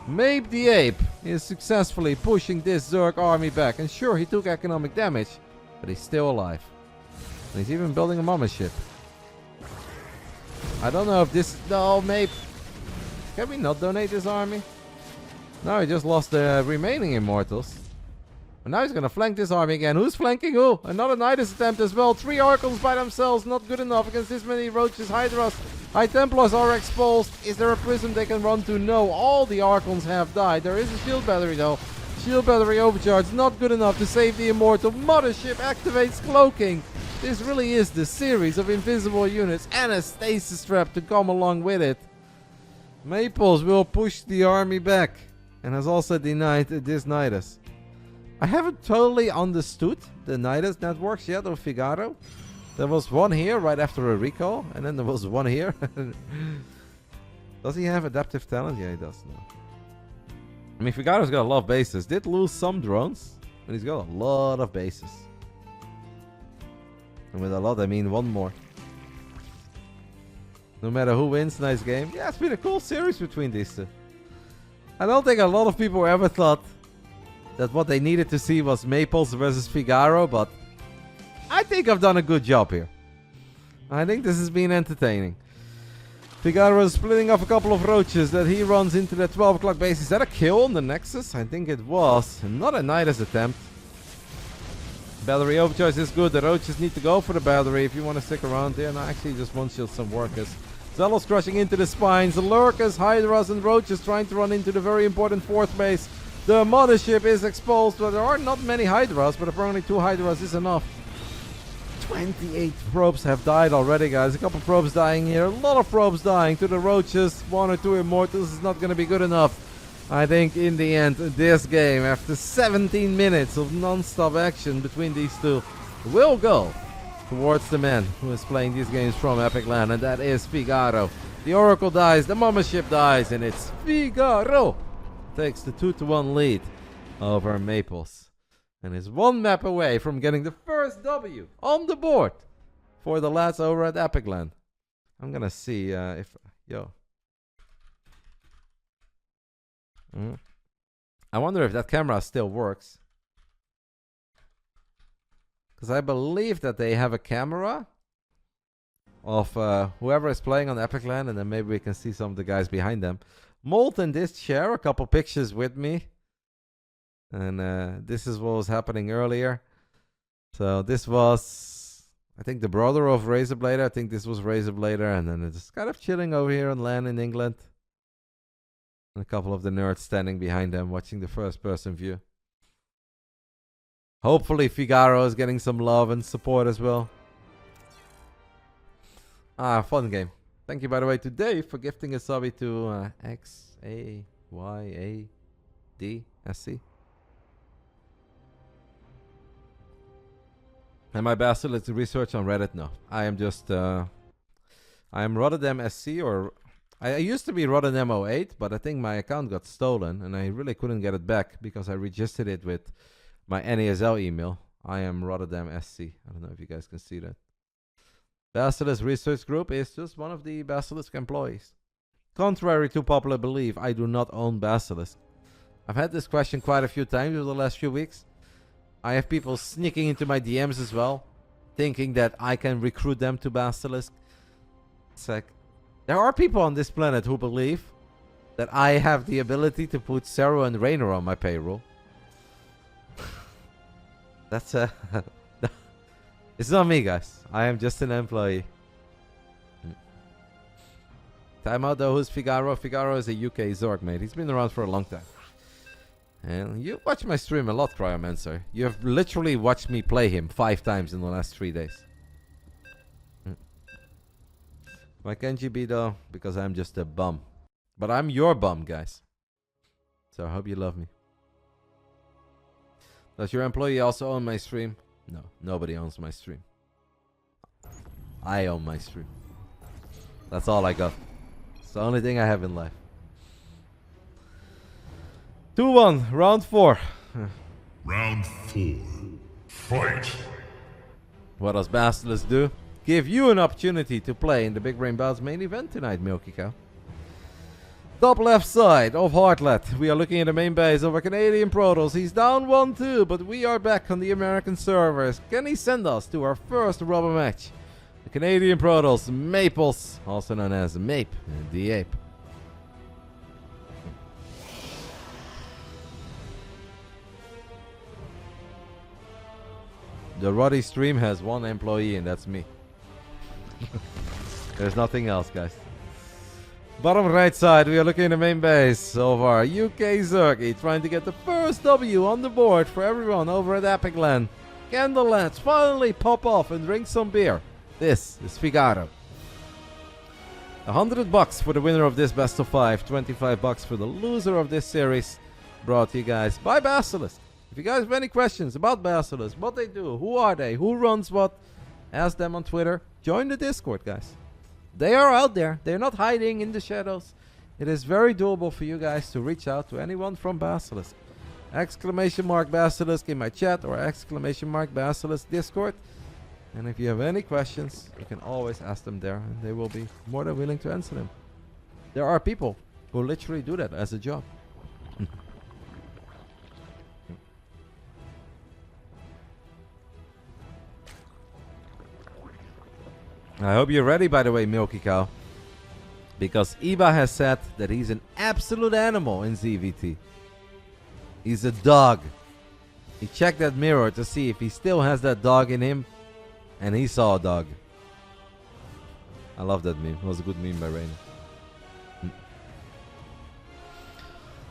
Speaker 1: Mape the Ape is successfully pushing this Zerg army back. And sure, he took economic damage, but he's still alive. And he's even building a mama ship. I don't know if this... No, Mape. Can we not donate this army? No, he just lost the remaining Immortals. And now he's going to flank this army again. Who's flanking who? Another Nidus attempt as well. 3 Archons by themselves. Not good enough against this many Roaches. Hydras. High Templars are exposed. Is there a prism they can run to? No. All the Archons have died. There is a shield battery though. Shield battery overcharge. Not good enough to save the Immortal. Mothership activates cloaking. This really is the series of invisible units and a stasis trap to come along with it. Maples will push the army back. And has also denied this Nidus. I haven't totally understood the Nidus networks yet of FIGARO. There was one here right after a recall, and then there was one here. Does he have adaptive talent? Yeah, he does. No. I mean, FIGARO's got a lot of bases. Did lose some drones, but he's got a lot of bases. And with a lot, I mean 1 more. No matter who wins, nice game. Yeah, it's been a cool series between these 2. I don't think a lot of people ever thought that what they needed to see was Maples versus FIGARO, but I think I've done a good job here. I think this has been entertaining. FIGARO is splitting off a couple of roaches that he runs into the 12 o'clock base. Is that a kill on the Nexus? I think it was. Not a Nidus attempt. Battery overcharge is good. The roaches need to go for the battery if you want to stick around there. No, actually just one-shield some workers. Zealots crushing into the spines. The lurkers, Hydras and roaches trying to run into the very important 4th base. The mothership is exposed, but there are not many Hydras, but apparently 2 Hydras is enough. 28 probes have died already, guys. A couple probes dying here. A lot of probes dying to the roaches. 1 or 2 Immortals is not going to be good enough. I think in the end, this game, after 17 minutes of non-stop action between these 2, will go towards the man who is playing these games from Epic Land, and that is FIGARO. The Oracle dies, the Mama Ship dies, and it's FIGARO takes the 2-1 lead over Maplez. And is one map away from getting the first W on the board for the lads over at Epicland. I'm gonna see if... Yo. I wonder if that camera still works. Because I believe that they have a camera of whoever is playing on Epicland, and then maybe we can see some of the guys behind them. Molten did share a couple pictures with me. And this is what was happening earlier. So this was, I think, the brother of Razorblader. I think this was Razorblader. And then it's kind of chilling over here on land in England. And a couple of the nerds standing behind them watching the first person view. Hopefully FIGARO is getting some love and support as well. Fun game. Thank you, by the way, to Dave for gifting a subby to XAYADSC. Am I Basilisk research on Reddit? No. I am just... I am RotterdaM SC, or... I used to be RotterdaM 08, but I think my account got stolen, and I really couldn't get it back because I registered it with my NASL email. I am RotterdaM SC. I don't know if you guys can see that. Basilisk Research Group is just one of the Basilisk employees. Contrary to popular belief, I do not own Basilisk. I've had this question quite a few times over the last few weeks. I have people sneaking into my DMs as well, thinking that I can recruit them to Basilisk. It's like, there are people on this planet who believe that I have the ability to put Zero and Raynor on my payroll. That's it's not me, guys. I am just an employee. Time out though, who's FIGARO? FIGARO is a UK Zerg, mate. He's been around for a long time. And you watch my stream a lot, Cryomancer. You have literally watched me play him 5 times in the last 3 days. Why can't you be though? Because I'm just a bum. But I'm your bum, guys. So I hope you love me. Does your employee also own my stream? No, nobody owns my stream. I own my stream. That's all I got. It's the only thing I have in life. 2-1, round 4.
Speaker 3: Round 4. Fight!
Speaker 1: What does Basilisk do? Give you an opportunity to play in the Big Brain Bouts main event tonight, Milky Cow. Top left side of Heartlet. We are looking at the main base of a Canadian Protoss. He's down 1-2, but we are back on the American servers. Can he send us to our first rubber match? The Canadian Protoss, Maplez, also known as Mape, the Ape. The Roddy stream has 1 employee, and that's me. There's nothing else, guys. Bottom right side, we are looking at the main base of our UK Zerg, trying to get the first W on the board for everyone over at Epicland. Can the lads finally pop off and drink some beer? This is FIGARO. $100 for the winner of this best of 5, $25 for the loser of this series. Brought to you guys by Basilisk. If you guys have any questions about Basilisk, what they do, who are they, who runs what, ask them on Twitter. Join the Discord, guys. They are out there. They're not hiding in the shadows. It is very doable for you guys to reach out to anyone from Basilisk. !Basilisk in my chat or !Basilisk Discord. And if you have any questions, you can always ask them there, and they will be more than willing to answer them. There are people who literally do that as a job. I hope you're ready, by the way, Milky Cow. Because Eva has said that he's an absolute animal in ZVT. He's a dog. He checked that mirror to see if he still has that dog in him. And he saw a dog. I love that meme. It was a good meme by Rain.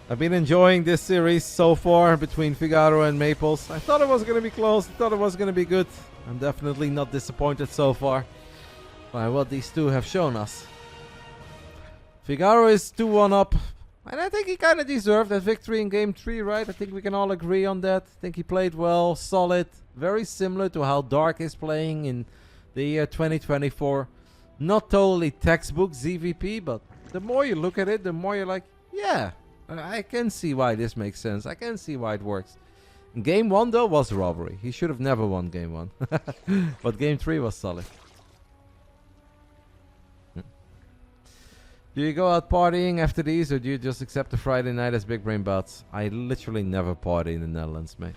Speaker 1: I've been enjoying this series so far between FIGARO and Maplez. I thought it was going to be close. I thought it was going to be good. I'm definitely not disappointed so far by what these two have shown us. FIGARO is 2-1 up. And I think he kind of deserved that victory in Game 3, right? I think we can all agree on that. I think he played well, solid. Very similar to how Dark is playing in the year 2024. Not totally textbook ZVP, but the more you look at it, the more you're like, yeah, I can see why this makes sense. I can see why it works. Game 1 though was robbery. He should have never won game 1. But game 3 was solid. Do you go out partying after these, or do you just accept the Friday night as Big Brain Bouts? I literally never party in the Netherlands, mate.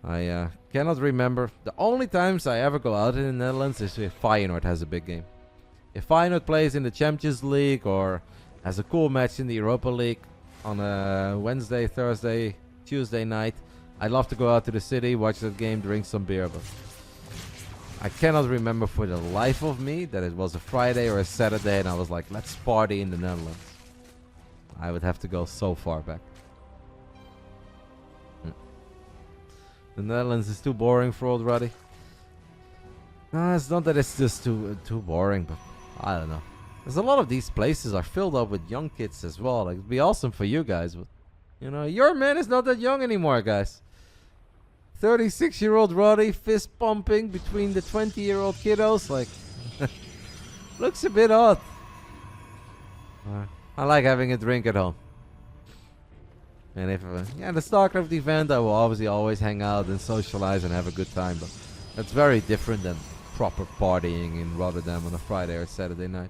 Speaker 1: I cannot remember. The only times I ever go out in the Netherlands is if Feyenoord has a big game. If Feyenoord plays in the Champions League or has a cool match in the Europa League on a Wednesday, Thursday, Tuesday night, I love to go out to the city, watch that game, drink some beer. But I cannot remember for the life of me that it was a Friday or a Saturday and I was like, let's party in the Netherlands. I would have to go so far back. The Netherlands is too boring for old Ruddy. No, it's not that it's just too boring, but I don't know. There's a lot of these places are filled up with young kids as well. Like, it'd be awesome for you guys, but you know, your man is not that young anymore, guys. 36-year-old Roddy fist pumping between the 20-year-old kiddos, like, looks a bit odd. I like having a drink at home. And if, yeah, the Starcraft event, I will obviously always hang out and socialize and have a good time, but that's very different than proper partying in RotterdaM on a Friday or Saturday night.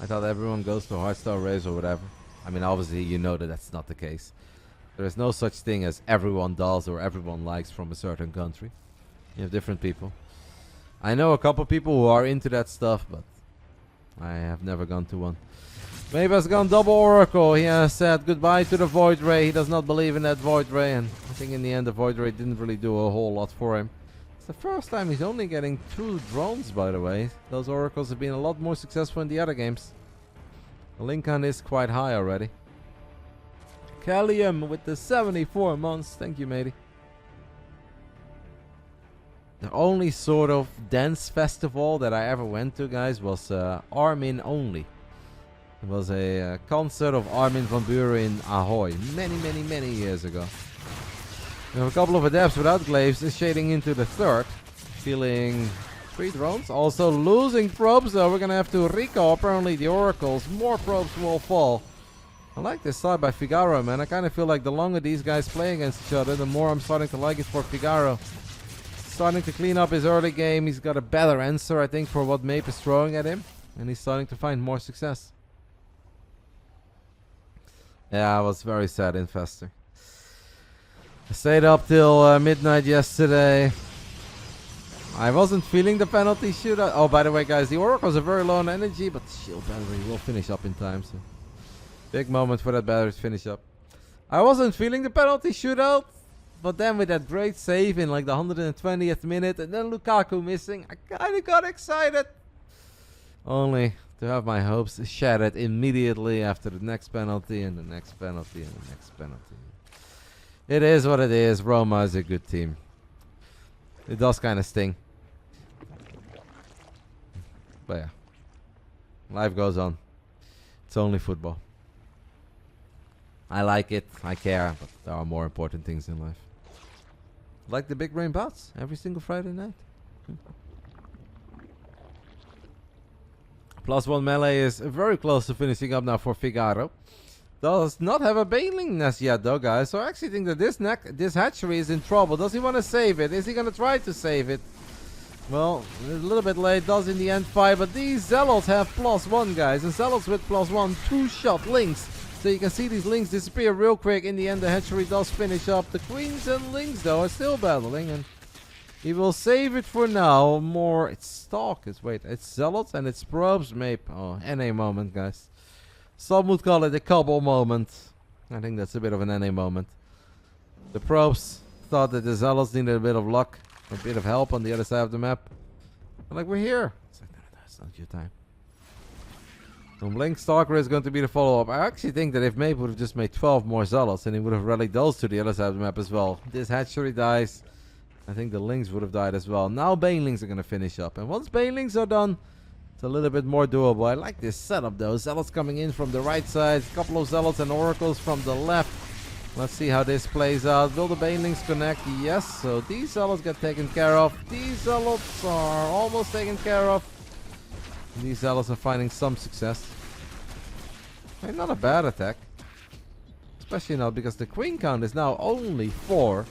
Speaker 1: I thought everyone goes to Hardstyle Race or whatever. I mean, obviously, you know that that's not the case. There is no such thing as everyone does or everyone likes from a certain country. You have different people. I know a couple people who are into that stuff, but I have never gone to one. Maybe has gone double Oracle. He has said goodbye to the Void Ray. He does not believe in that Void Ray, and I think in the end the Void Ray didn't really do a whole lot for him. It's the first time he's only getting 2 drones, by the way. Those Oracles have been a lot more successful in the other games. The Lincoln is quite high already. Callium with the 74 months. Thank you, matey. The only sort of dance festival that I ever went to, guys, was Armin Only. It was a concert of Armin van Buren in Ahoy many years ago. We have a couple of adepts without glaives shading into the third. Feeling 3 drones. Also losing probes though. We're gonna have to recall apparently the oracles. More probes will fall. I like this side by FIGARO, man. I kind of feel like the longer these guys play against each other, the more I'm starting to like it for FIGARO. Starting to clean up his early game. He's got a better answer, I think, for what Mape is throwing at him. And he's starting to find more success. Yeah, I was very sad in Fester. I stayed up till midnight yesterday. I wasn't feeling the penalty shootout. Oh, by the way, guys, the Oracles are very low on energy, but the shield battery will finish up in time. So, big moment for that battery to finish up. I wasn't feeling the penalty shootout, but then with that great save in like the 120th minute, and then Lukaku missing, I kind of got excited. Only to have my hopes shattered immediately after the next penalty and the next penalty and the next penalty. It is what it is. Roma is a good team. It does kind of sting. But yeah. Life goes on. It's only football. I like it. I care. But there are more important things in life. Like the Big Brain Bouts every single Friday night. +1 melee is very close to finishing up now for FIGARO. Does not have a baneling nest yet though, guys. So I actually think that this hatchery is in trouble. Does he want to save it? Is he going to try to save it? Well, a little bit late. Does in the end fight. But these Zealots have +1, guys. And Zealots with +1, 2-shot links. So you can see these links disappear real quick. In the end, the hatchery does finish up. The queens and links, though, are still battling. And he will save it for now. More, it's Stalk. It's Zealots and it's Probes, Mape. Oh, NA moment, guys. Some would call it a Cobble moment. I think that's a bit of an NA moment. The Probes thought that the Zealots needed a bit of luck, a bit of help on the other side of the map. But like, we're here. It's like, no, it's not your time. So Blink Stalker is going to be the follow-up. I actually think that if Mape would have just made 12 more Zealots, and he would have rallied those to the other side of the map as well. This hatchery dies. I think the Lynx would have died as well. Now Banelings are going to finish up. And once Banelings are done, it's a little bit more doable. I like this setup though. Zealots coming in from the right side. A couple of Zealots and Oracles from the left. Let's see how this plays out. Will the banelings connect? Yes. So these zealots get taken care of. These zealots are almost taken care of. These zealots are finding some success. Not a bad attack. Especially now because the queen count is now only 4.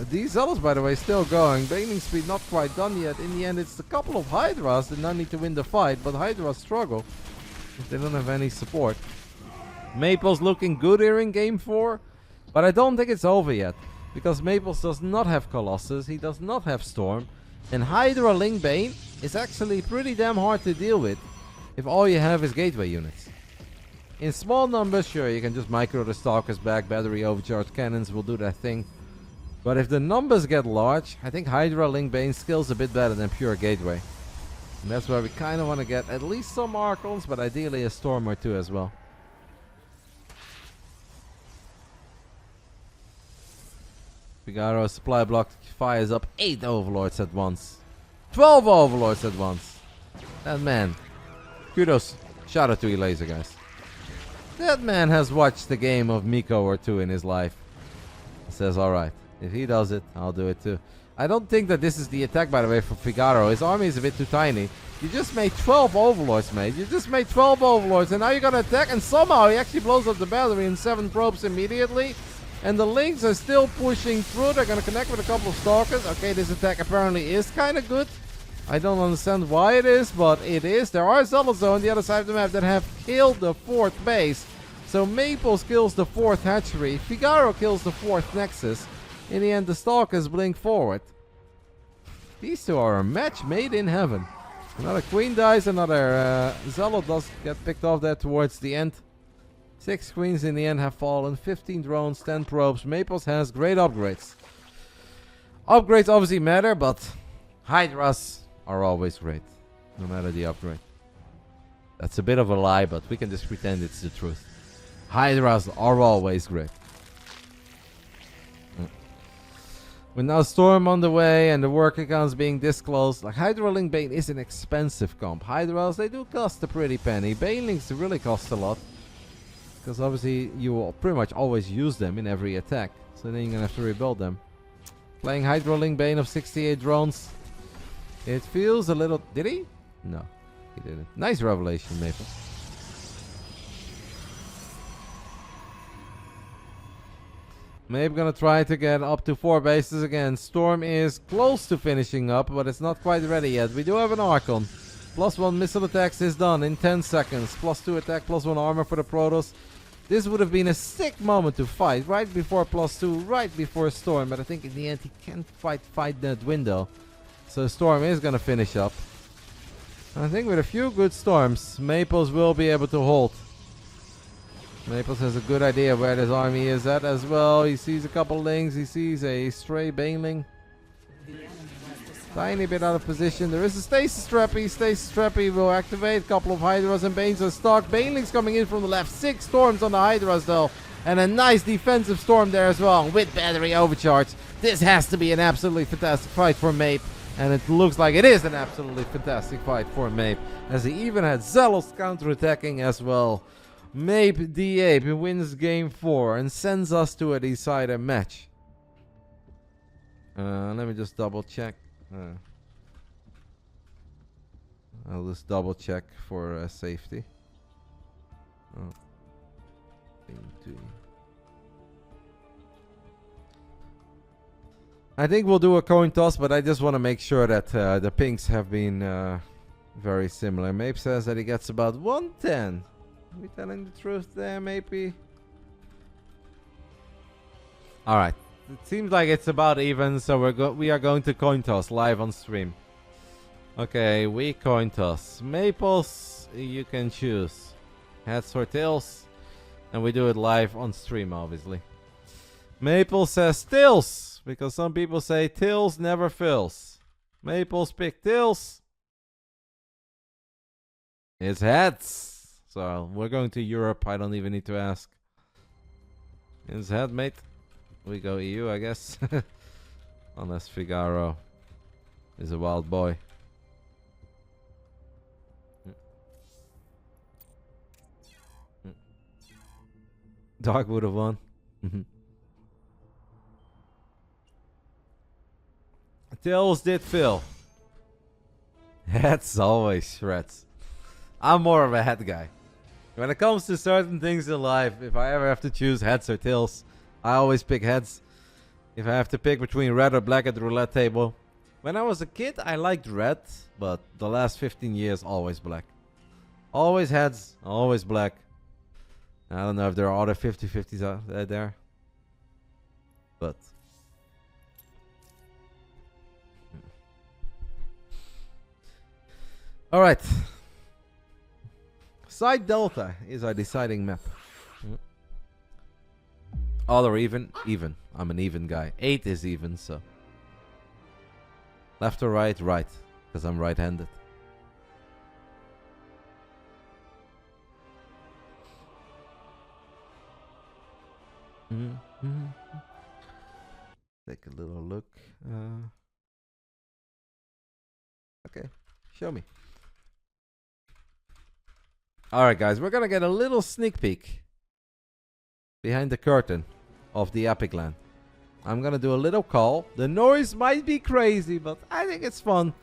Speaker 1: These zealots, by the way, still going. Baneling speed not quite done yet. In the end, it's a couple of Hydras that now need to win the fight. But Hydras struggle if they don't have any support. Maples looking good here in game 4. But I don't think it's over yet. Because Maples does not have Colossus. He does not have Storm. And Hydra Ling Bane is actually pretty damn hard to deal with if all you have is gateway units. In small numbers, sure, you can just micro the Stalkers back. Battery overcharge cannons will do that thing. But if the numbers get large, I think Hydra Ling Bane skills a bit better than pure gateway. And that's where we kind of want to get at least some Archons, but ideally a Storm or 2 as well. FIGARO supply block fires up 8 Overlords at once. 12 Overlords at once. That man. Kudos. Shout out to Elaser, guys. That man has watched the game of Miko or 2 in his life. He says, alright, if he does it, I'll do it too. I don't think that this is the attack, by the way, for FIGARO. His army is a bit too tiny. You just made 12 Overlords, mate. You just made 12 Overlords, and now you're gonna attack, and somehow he actually blows up the battery in 7 probes immediately. And the Lynx are still pushing through. They're gonna connect with a couple of Stalkers. Okay, this attack apparently is kind of good. I don't understand why it is, but it is. There are Zealots on the other side of the map that have killed the 4th base. So Maples kills the 4th hatchery. FIGARO kills the 4th nexus. In the end, the Stalkers blink forward. These two are a match made in heaven. Another queen dies, another Zealot does get picked off there towards the end. 6 queens in the end have fallen, 15 drones, 10 probes. Maples has great upgrades. Upgrades obviously matter, but Hydras are always great, no matter the upgrade. That's a bit of a lie, but we can just pretend it's the truth. Hydras are always great. With now Storm on the way and the work accounts being disclosed, like Hydra Ling Bane is an expensive comp. Hydras, they do cost a pretty penny. Banelings really cost a lot. Because obviously you will pretty much always use them in every attack. So then you're going to have to rebuild them. Playing Hydra Ling Bane of 68 drones. It feels a little... Did he? No, he didn't. Nice revelation, Maple. Maybe gonna try to get up to 4 bases again. Storm is close to finishing up, but it's not quite ready yet. We do have an Archon. +1 missile attacks is done in 10 seconds. +2 attack, +1 armor for the Protoss. This would have been a sick moment to fight. Right before +2, right before Storm. But I think in the end he can't quite fight that window. So Storm is gonna finish up. I think with a few good Storms, Maples will be able to hold. Maples has a good idea where this army is at as well. He sees a couple Lings. He sees a stray Baneling. Tiny bit out of position. There is a Stasis Trappy. Stasis Trappy will activate. Couple of Hydras and Banes are stuck. Banelings coming in from the left. 6 Storms on the Hydras though. And a nice defensive Storm there as well. With battery overcharge. This has to be an absolutely fantastic fight for Mape. And it looks like it is an absolutely fantastic fight for Mape. As he even had Zealous counterattacking as well. Mape the Ape wins game 4 and sends us to a decider match. Let me just double check. I'll just double check for safety. Oh. I think we'll do a coin toss, but I just want to make sure that the pinks have been very similar. Mape says that he gets about 110. Are we telling the truth there, maybe? Alright. It seems like it's about even, so we are going to coin toss live on stream. Okay, we coin toss. Maples, you can choose. Heads or tails. And we do it live on stream, obviously. Maple says tails, because some people say tails never fails. Maples pick tails. It's heads. So, we're going to Europe. I don't even need to ask. It's head, mate. We go EU, I guess. Unless FIGARO is a wild boy. Dark would have won. Tails did fill. Heads always shreds. I'm more of a head guy. When it comes to certain things in life, if I ever have to choose heads or tails, I always pick heads. If I have to pick between red or black at the roulette table. When I was a kid, I liked red, but the last 15 years, always black. Always heads, always black. I don't know if there are other 50-50s out there. But... Alright. Side Delta is our deciding map. Odd or even? Even. I'm an even guy. 8 is even, so. Left or right? Right. Because I'm right-handed. Take a little look. Okay. Show me. Alright guys, we're gonna get a little sneak peek behind the curtain of the Epic Land. I'm gonna do a little call. The noise might be crazy, but I think it's fun.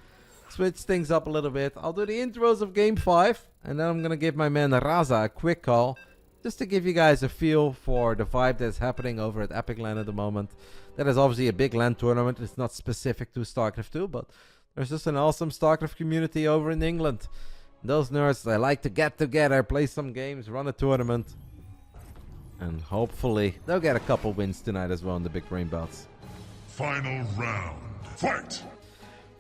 Speaker 1: Switch things up a little bit. I'll do the intros of Game 5, and then I'm gonna give my man Raza a quick call, just to give you guys a feel for the vibe that's happening over at Epic Land at the moment. That is obviously a big LAN tournament. It's not specific to Starcraft 2, but there's just an awesome Starcraft community over in England. Those nerds, they like to get together, play some games, run a tournament. And hopefully, they'll get a couple wins tonight as well in the Big Brain Bouts.
Speaker 3: Final round. Fight!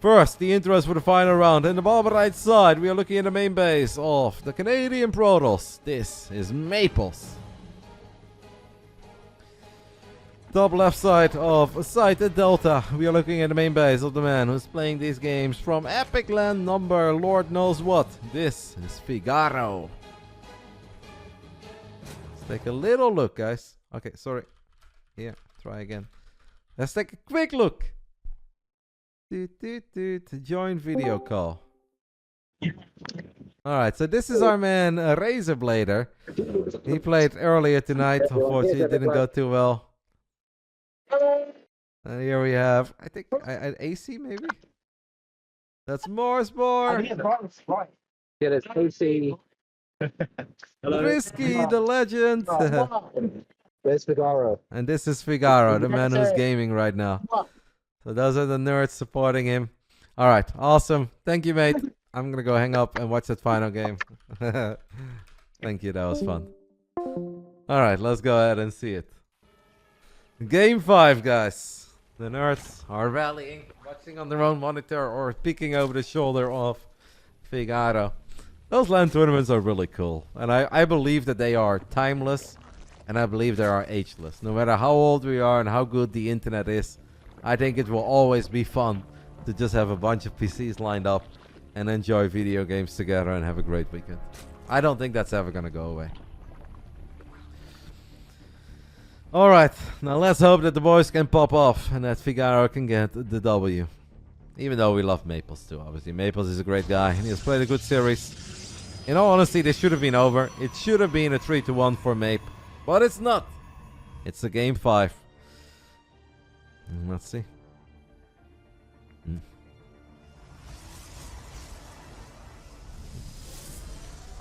Speaker 1: First, the intros for the final round. In the bottom right side, we are looking at the main base of the Canadian Protoss. This is Maplez. Top left side of Site Delta, we are looking at the main base of the man who's playing these games from Epic Land number Lord knows what. This is FIGARO. Let's take a little look, guys. Okay, sorry. Here, try again. Let's take a quick look. Join video call. Alright, so this is our man Razorblader. He played earlier tonight. Unfortunately, it didn't go too well. And here we have, I think, AC maybe? That's Morsborn.
Speaker 4: Yeah, that's AC.
Speaker 1: Risky, the legend.
Speaker 4: There's FIGARO.
Speaker 1: And this is FIGARO, the man who's gaming right now. So those are the nerds supporting him. Alright, awesome. Thank you, mate. I'm gonna go hang up and watch that final game. Thank you, that was fun. Alright, let's go ahead and see it. Game 5, guys. The nerds are rallying, watching on their own monitor or peeking over the shoulder of FIGARO. Those LAN tournaments are really cool. And I believe that they are timeless. And I believe they are ageless. No matter how old we are and how good the internet is, I think it will always be fun to just have a bunch of PCs lined up and enjoy video games together and have a great weekend. I don't think that's ever going to go away. Alright, now let's hope that the boys can pop off and that FIGARO can get the W. Even though we love Maplez too, obviously. Maplez is a great guy and he has played a good series. In all honesty, this should have been over. It should have been a 3-1 for Mape. But it's not. It's a Game 5. Let's see.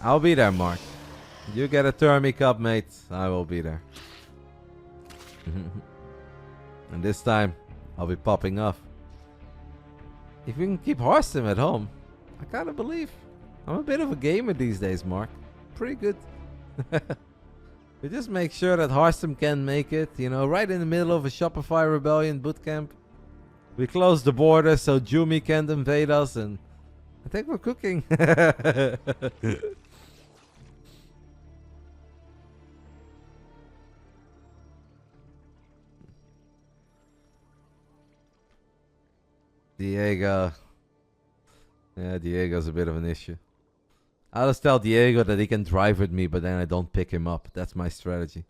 Speaker 1: I'll be there, Mark. You get a Thermi Cup, mate. I will be there. And this time, I'll be popping off. If we can keep Hearthstone at home, I kind of believe. I'm a bit of a gamer these days, Mark. Pretty good. We just make sure that Hearthstone can make it, you know, right in the middle of a Shopify Rebellion bootcamp. We close the border so Jumi can't invade us, and I think we're cooking. Diego. Yeah, Diego's a bit of an issue. I'll just tell Diego that he can drive with me, but then I don't pick him up. That's my strategy.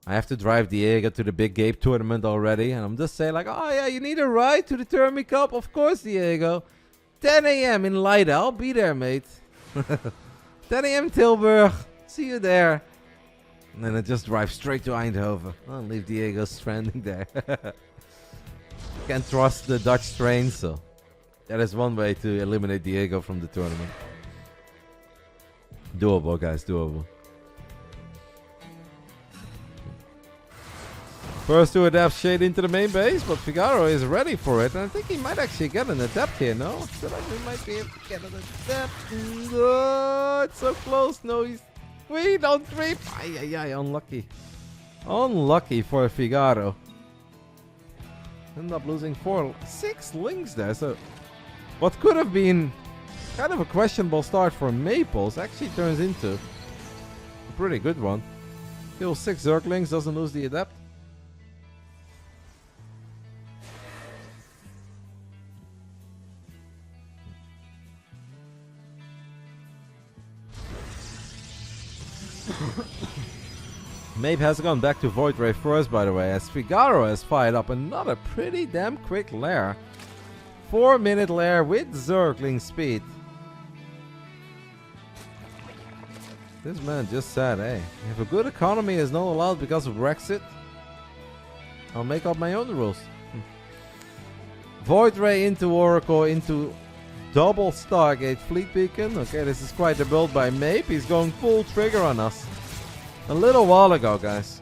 Speaker 1: I have to drive Diego to the Big Gabe tournament already, and I'm just saying like, oh yeah, you need a ride to the Thermi Cup? Of course, Diego. 10 a.m. in Leiden. I'll be there, mate. 10 a.m. Tilburg. See you there. And then it just drives straight to Eindhoven. I'll leave Diego stranding there. Can't trust the Dutch train, so that is one way to eliminate Diego from the tournament. Doable, guys, doable. First two adepts shade into the main base, but Figaro is ready for it. And I think he might actually get an adept here, no? I feel like we might be able to get an adept. No, it's so close. No, he's... Wait, don't creep. Ay, unlucky. Unlucky for Figaro. End up losing 6 links there. So what could have been kind of a questionable start for Maplez actually turns into a pretty good one. Kills 6 Zerglings, doesn't lose the adept. Mape has gone back to Void Ray first, by the way, as Figaro has fired up another pretty damn quick lair. 4-minute lair with Zergling speed. This man just said, hey, if a good economy is not allowed because of Brexit, I'll make up my own rules. Void Ray into Oracle, into double Stargate Fleet Beacon. Okay, this is quite a build by Mape. He's going full trigger on us. A little while ago, guys,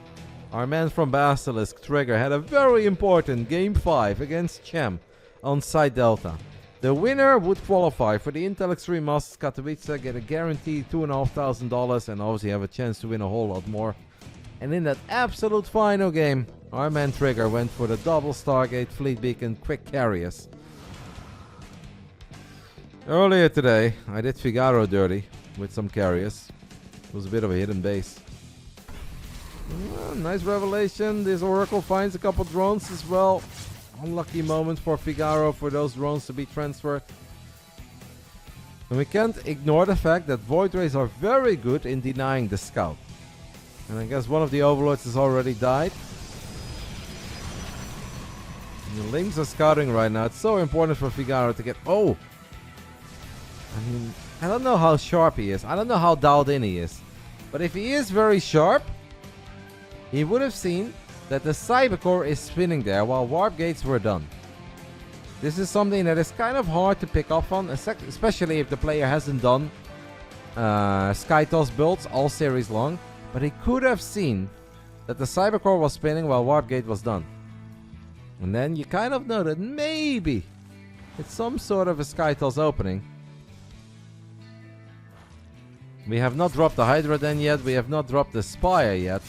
Speaker 1: our man from Basilisk, Trigger, had a very important Game 5 against Chem on Site Delta. The winner would qualify for the Intel Extreme Masters Katowice, get a guaranteed $2,500, and obviously have a chance to win a whole lot more. And in that absolute final game, our man Trigger went for the double Stargate Fleet Beacon Quick Carriers. Earlier today, I did Figaro dirty with some carriers. It was a bit of a hidden base. Nice revelation. This Oracle finds a couple drones as well. Unlucky moment for Figaro for those drones to be transferred. And we can't ignore the fact that Void Rays are very good in denying the scout. And I guess one of the Overlords has already died. And the Lynx are scouting right now. It's so important for Figaro to get... Oh! I mean, I don't know how sharp he is. I don't know how dialed in he is. But if he is very sharp, he would have seen that the Cybercore is spinning there while Warp Gates were done. This is something that is kind of hard to pick up on, especially if the player hasn't done Skytoss builds all series long. But he could have seen that the Cybercore was spinning while Warp Gate was done. And then you kind of know that maybe it's some sort of a Skytoss opening. We have not dropped the Hydra Den yet, we have not dropped the Spire yet.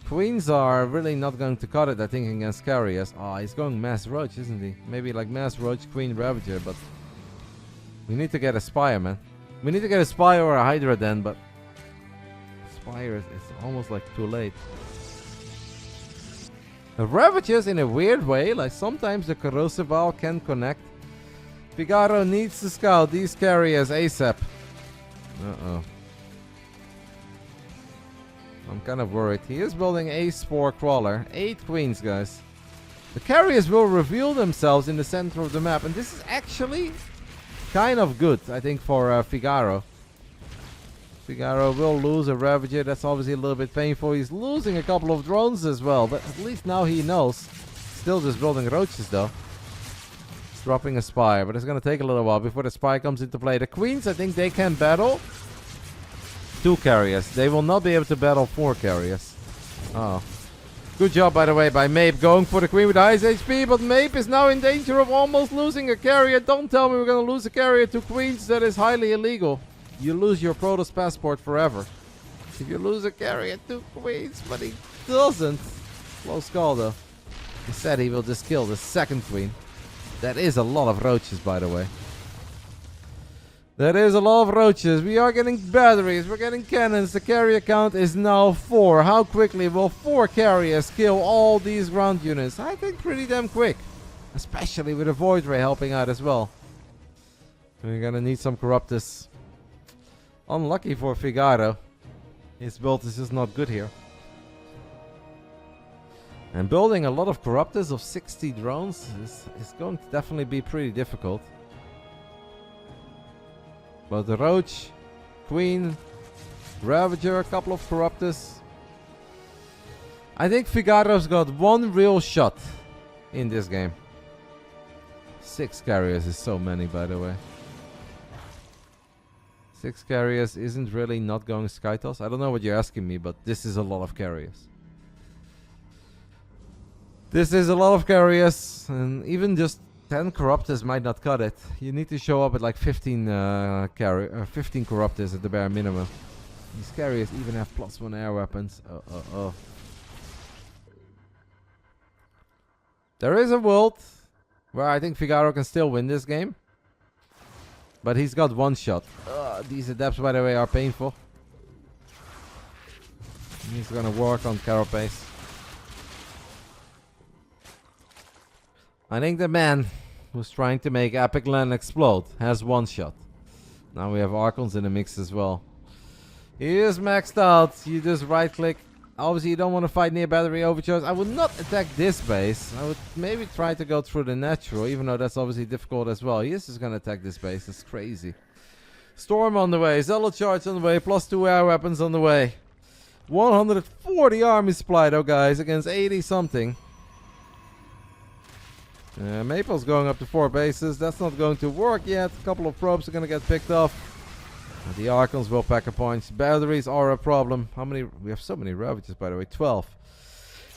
Speaker 1: Queens are really not going to cut it, I think, against carriers. Oh, he's going Mass Roach, isn't he? Maybe like Mass Roach, Queen Ravager, but... We need to get a Spire, man. We need to get a Spire or a Hydra Den, but... Spire is almost like too late. The Ravagers, in a weird way, like sometimes the Corrosive Owl can connect. Figaro needs to scout these carriers ASAP. Uh-oh. I'm kind of worried. He is building a Spore Crawler. 8 Queens, guys. The carriers will reveal themselves in the center of the map. And this is actually kind of good, I think, for Figaro. Figaro will lose a Ravager. That's obviously a little bit painful. He's losing a couple of drones as well. But at least now he knows. Still just building Roaches, though. He's dropping a Spire. But it's going to take a little while before the Spire comes into play. The Queens, I think they can battle 2 carriers. They will not be able to battle 4 carriers. Oh. Good job, by the way, by Mape going for the Queen with the highest HP. But Mape is now in danger of almost losing a carrier. Don't tell me we're going to lose a carrier to Queens. That is highly illegal. You lose your Protoss passport forever. If you lose a carrier to Queens, but he doesn't. Close call, though. He said he will just kill the 2nd Queen. That is a lot of Roaches, by the way. That is a lot of Roaches. We are getting batteries. We're getting cannons. The carrier count is now 4. How quickly will 4 carriers kill all these ground units? I think pretty damn quick. Especially with a Void Ray helping out as well. We're gonna need some Corruptus. Unlucky for Figaro. His build is just not good here. And building a lot of Corruptus of 60 drones is going to definitely be pretty difficult. But the Roach, Queen, Ravager, a couple of Corruptors. I think Figaro's got one real shot in this game. 6 carriers is so many, by the way. 6 carriers isn't really not going Sky Toss. I don't know what you're asking me, but this is a lot of carriers. This is a lot of carriers, and even just 10 Corruptors might not cut it. You need to show up at like 15 15 Corruptors at the bare minimum. These carriers even have +1 air weapons. There is a world where I think Figaro can still win this game. But he's got one shot. These adepts, by the way, are painful. He's gonna work on Carapace. I think the man who's trying to make Epic Land explode has one shot. Now we have Archons in the mix as well. He is maxed out. You just right click. Obviously you don't want to fight near battery overcharge. I would not attack this base. I would maybe try to go through the natural, even though that's obviously difficult as well. He is just going to attack this base. It's crazy. Storm on the way. Zealot charge on the way. +2 air weapons on the way. 140 army supply though, guys, against 80 something. Maple's going up to 4 bases. That's not going to work yet. A couple of probes are going to get picked off. The Archons will pack a punch. Batteries are a problem. How many? We have so many Ravages, by the way. 12.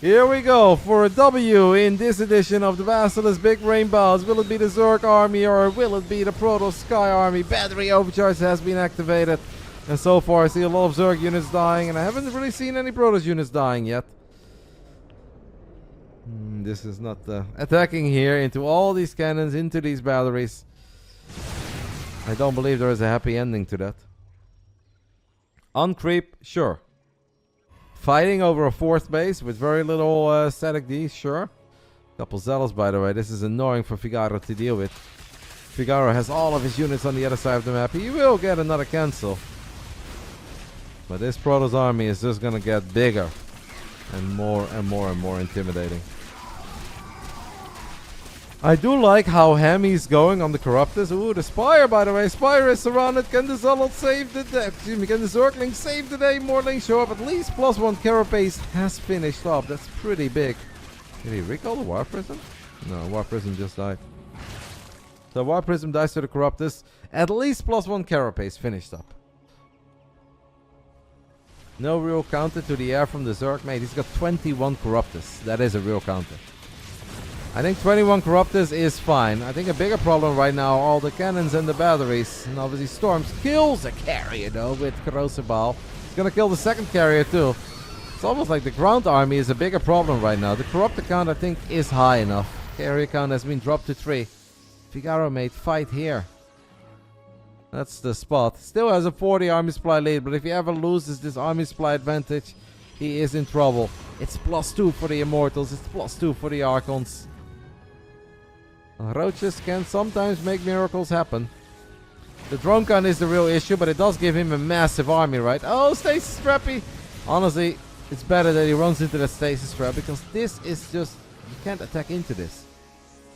Speaker 1: Here we go for a W in this edition of the Basilisk Big Brain Bouts. Will it be the Zerg army or will it be the Protoss Sky army? Battery overcharge has been activated. And so far I see a lot of Zerg units dying. And I haven't really seen any Protoss units dying yet. This is not attacking here into all these cannons, into these batteries. I don't believe there is a happy ending to that. Uncreep, sure. Fighting over a 4th base with very little static D, sure. Couple Zealots, by the way. This is annoying for Figaro to deal with. Figaro has all of his units on the other side of the map. He will get another cancel. But this Protoss army is just gonna get bigger. And more and more and more intimidating. I do like how Hemi's going on the Corruptors. Ooh, the Spire, by the way. Spire is surrounded. Can the Zealot save the day? Excuse me, can the Zergling save the day? Morlings show up. At least +1 Carapace has finished up. That's pretty big. Did he recall the War Prism? No, War Prism just died. So War Prism dies to the Corruptors. At least +1 Carapace finished up. No real counter to the air from the Zerg. Mate, he's got 21 Corruptors. That is a real counter. I think 21 Corruptors is fine. I think a bigger problem right now are all the cannons and the batteries. And obviously Storms kills a carrier though with Corrosive Ball. It's gonna kill the 2nd carrier too. It's almost like the ground army is a bigger problem right now. The Corruptor count I think is high enough. Carrier count has been dropped to 3. Figaro made fight here. That's the spot. Still has a 40 army supply lead, but if he ever loses this army supply advantage, he is in trouble. It's +2 for the Immortals. It's +2 for the Archons. Roaches can sometimes make miracles happen. The drone count is the real issue, but it does give him a massive army, right? Oh, Stasis Trappy! Honestly, it's better that he runs into the Stasis Trap, because this is just... You can't attack into this.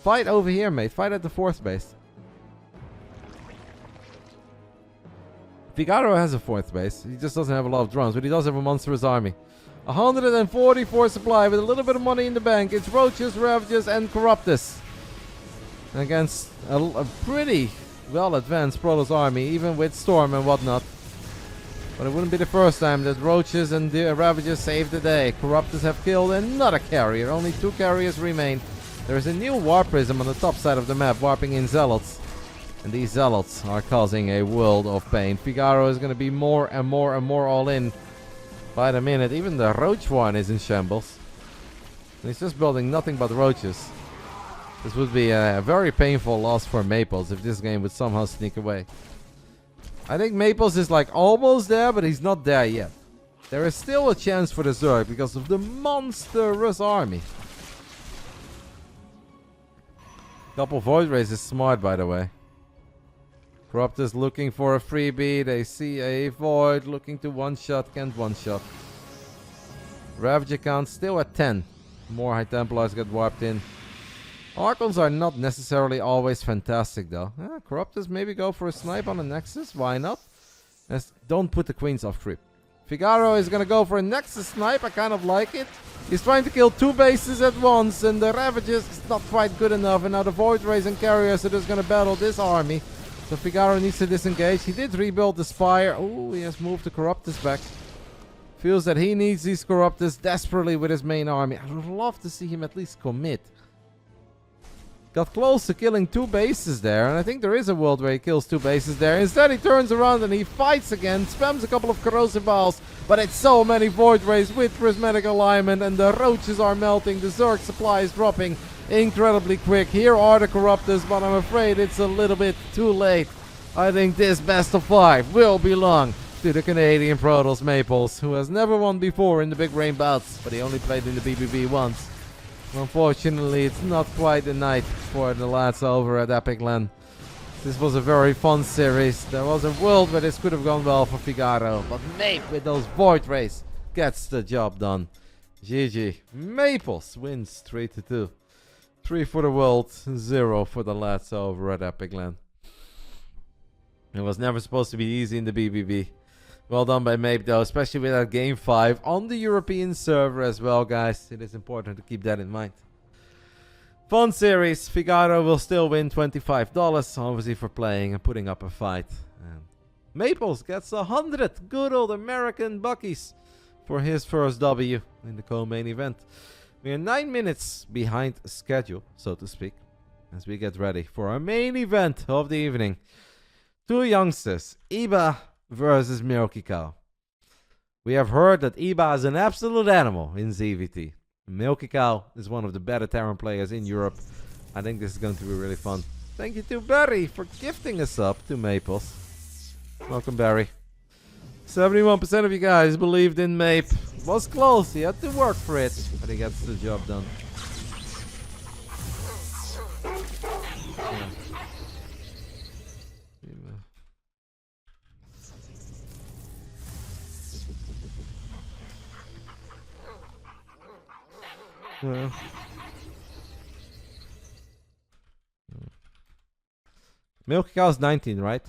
Speaker 1: Fight over here, mate. Fight at the 4th base. Figaro has a 4th base. He just doesn't have a lot of drones, but he does have a monstrous army. 144 supply with a little bit of money in the bank. It's Roaches, Ravages, and Corruptors. Against a pretty well advanced Protoss army, even with Storm and whatnot. But it wouldn't be the first time that Roaches and the Ravages saved the day. Corruptors have killed another carrier. Only 2 carriers remain. There is a new Warp Prism on the top side of the map, warping in Zealots. And these Zealots are causing a world of pain. Figaro is going to be more and more and more all in by the minute. Even the Roach one is in shambles. And he's just building nothing but Roaches. This would be a very painful loss for Maples if this game would somehow sneak away. I think Maples is like almost there, but he's not there yet. There is still a chance for the Zerg because of the monstrous army. Couple Void Rays is smart, by the way. Corruptors looking for a freebie. They see a Void looking to one-shot. Can't one-shot. Ravager count still at 10. More High Templars get warped in. Archons are not necessarily always fantastic though. Corruptors maybe go for a snipe on the Nexus. Why not? Don't put the Queens off creep. Figaro is going to go for a Nexus snipe. I kind of like it. He's trying to kill 2 bases at once, and the Ravages is not quite good enough. And now the Void Rays and Carriers are just going to battle this army. So Figaro needs to disengage. He did rebuild the Spire. Oh, he has moved the Corruptors back. Feels that he needs these Corruptors desperately with his main army. I would love to see him at least commit. Got close to killing 2 bases there, and I think there is a world where he kills 2 bases there. Instead, he turns around and he fights again, spams a couple of corrosive balls, but it's so many Void Rays with prismatic alignment, and the roaches are melting. The Zerg supply is dropping incredibly quick. Here are the Corruptors, but I'm afraid it's a little bit too late. I think this best of 5 will belong to the Canadian Protoss Maplez, who has never won before in the Big Brain Bouts, but he only played in the BBB once. Unfortunately, it's not quite the night for the lads over at Epic Land. This was a very fun series. There was a world where this could have gone well for Figaro, but Mape with those Void Rays gets the job done. GG. Maplez wins 3-2. 3 for the world, 0 for the lads over at Epic Land. It was never supposed to be easy in the BBB. Well done by Mape though, especially with that game 5 on the European server as well, guys. It is important to keep that in mind. Fun series. Figaro will still win $25, obviously, for playing and putting up a fight. And Maplez gets 100 good old American buckies for his first W in the co-main event. We are 9 minutes behind schedule, so to speak, as we get ready for our main event of the evening. 2 youngsters, Iba versus Milky Cow. We have heard that Iba is an absolute animal in ZVT. Milky Cow is one of the better Terran players in Europe. I think this is going to be really fun. Thank you to Barry for gifting us up to Maplez. Welcome, Barry. 71% of you guys believed in Mape. Was close, he had to work for it, but he gets the job done. Yeah. Milky Cow's 19, right?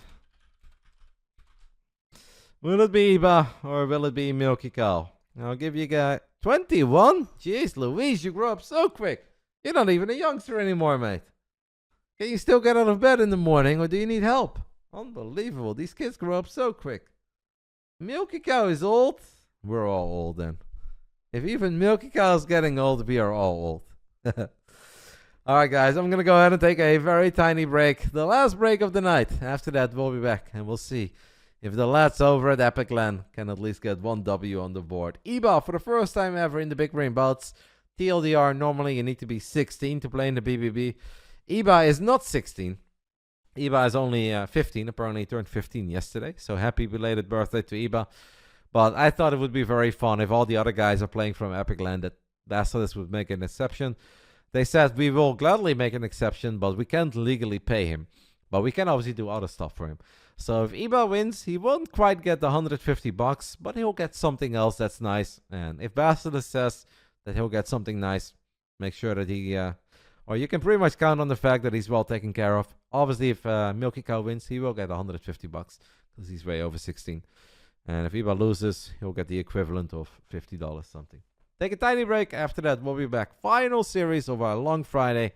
Speaker 1: Will it be Iba or will it be Milky Cow? I'll give you guys 21? Jeez Louise, you grow up so quick. You're not even a youngster anymore, mate. Can you still get out of bed in the morning or do you need help? Unbelievable. These kids grow up so quick. Milky Cow is old. We're all old then. If even Milky Cow is getting old, we are all old. Alright guys, I'm going to go ahead and take a very tiny break. The last break of the night. After that, we'll be back and we'll see if the lads over at Epic Land can at least get 1 W on the board. Iba, for the first time ever in the Big Brain Bouts. TLDR, normally you need to be 16 to play in the BBB. Iba is not 16. Iba is only 15. Apparently he turned 15 yesterday. So happy belated birthday to Iba. But I thought it would be very fun if all the other guys are playing from Epic Land, that Basilisk would make an exception. They said we will gladly make an exception, but we can't legally pay him. But we can obviously do other stuff for him. So if Iba wins, he won't quite get the $150, but he'll get something else that's nice. And if Basilisk says that he'll get something nice, make sure that he... or you can pretty much count on the fact that he's well taken care of. Obviously, if Milky Cow wins, he will get $150 because he's way over 16. And if Iba loses, he'll get the equivalent of $50 something. Take a tiny break. After that, we'll be back. Final series of our long Friday.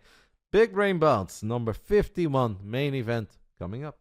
Speaker 1: Big Brain Bouts, number 51, main event coming up.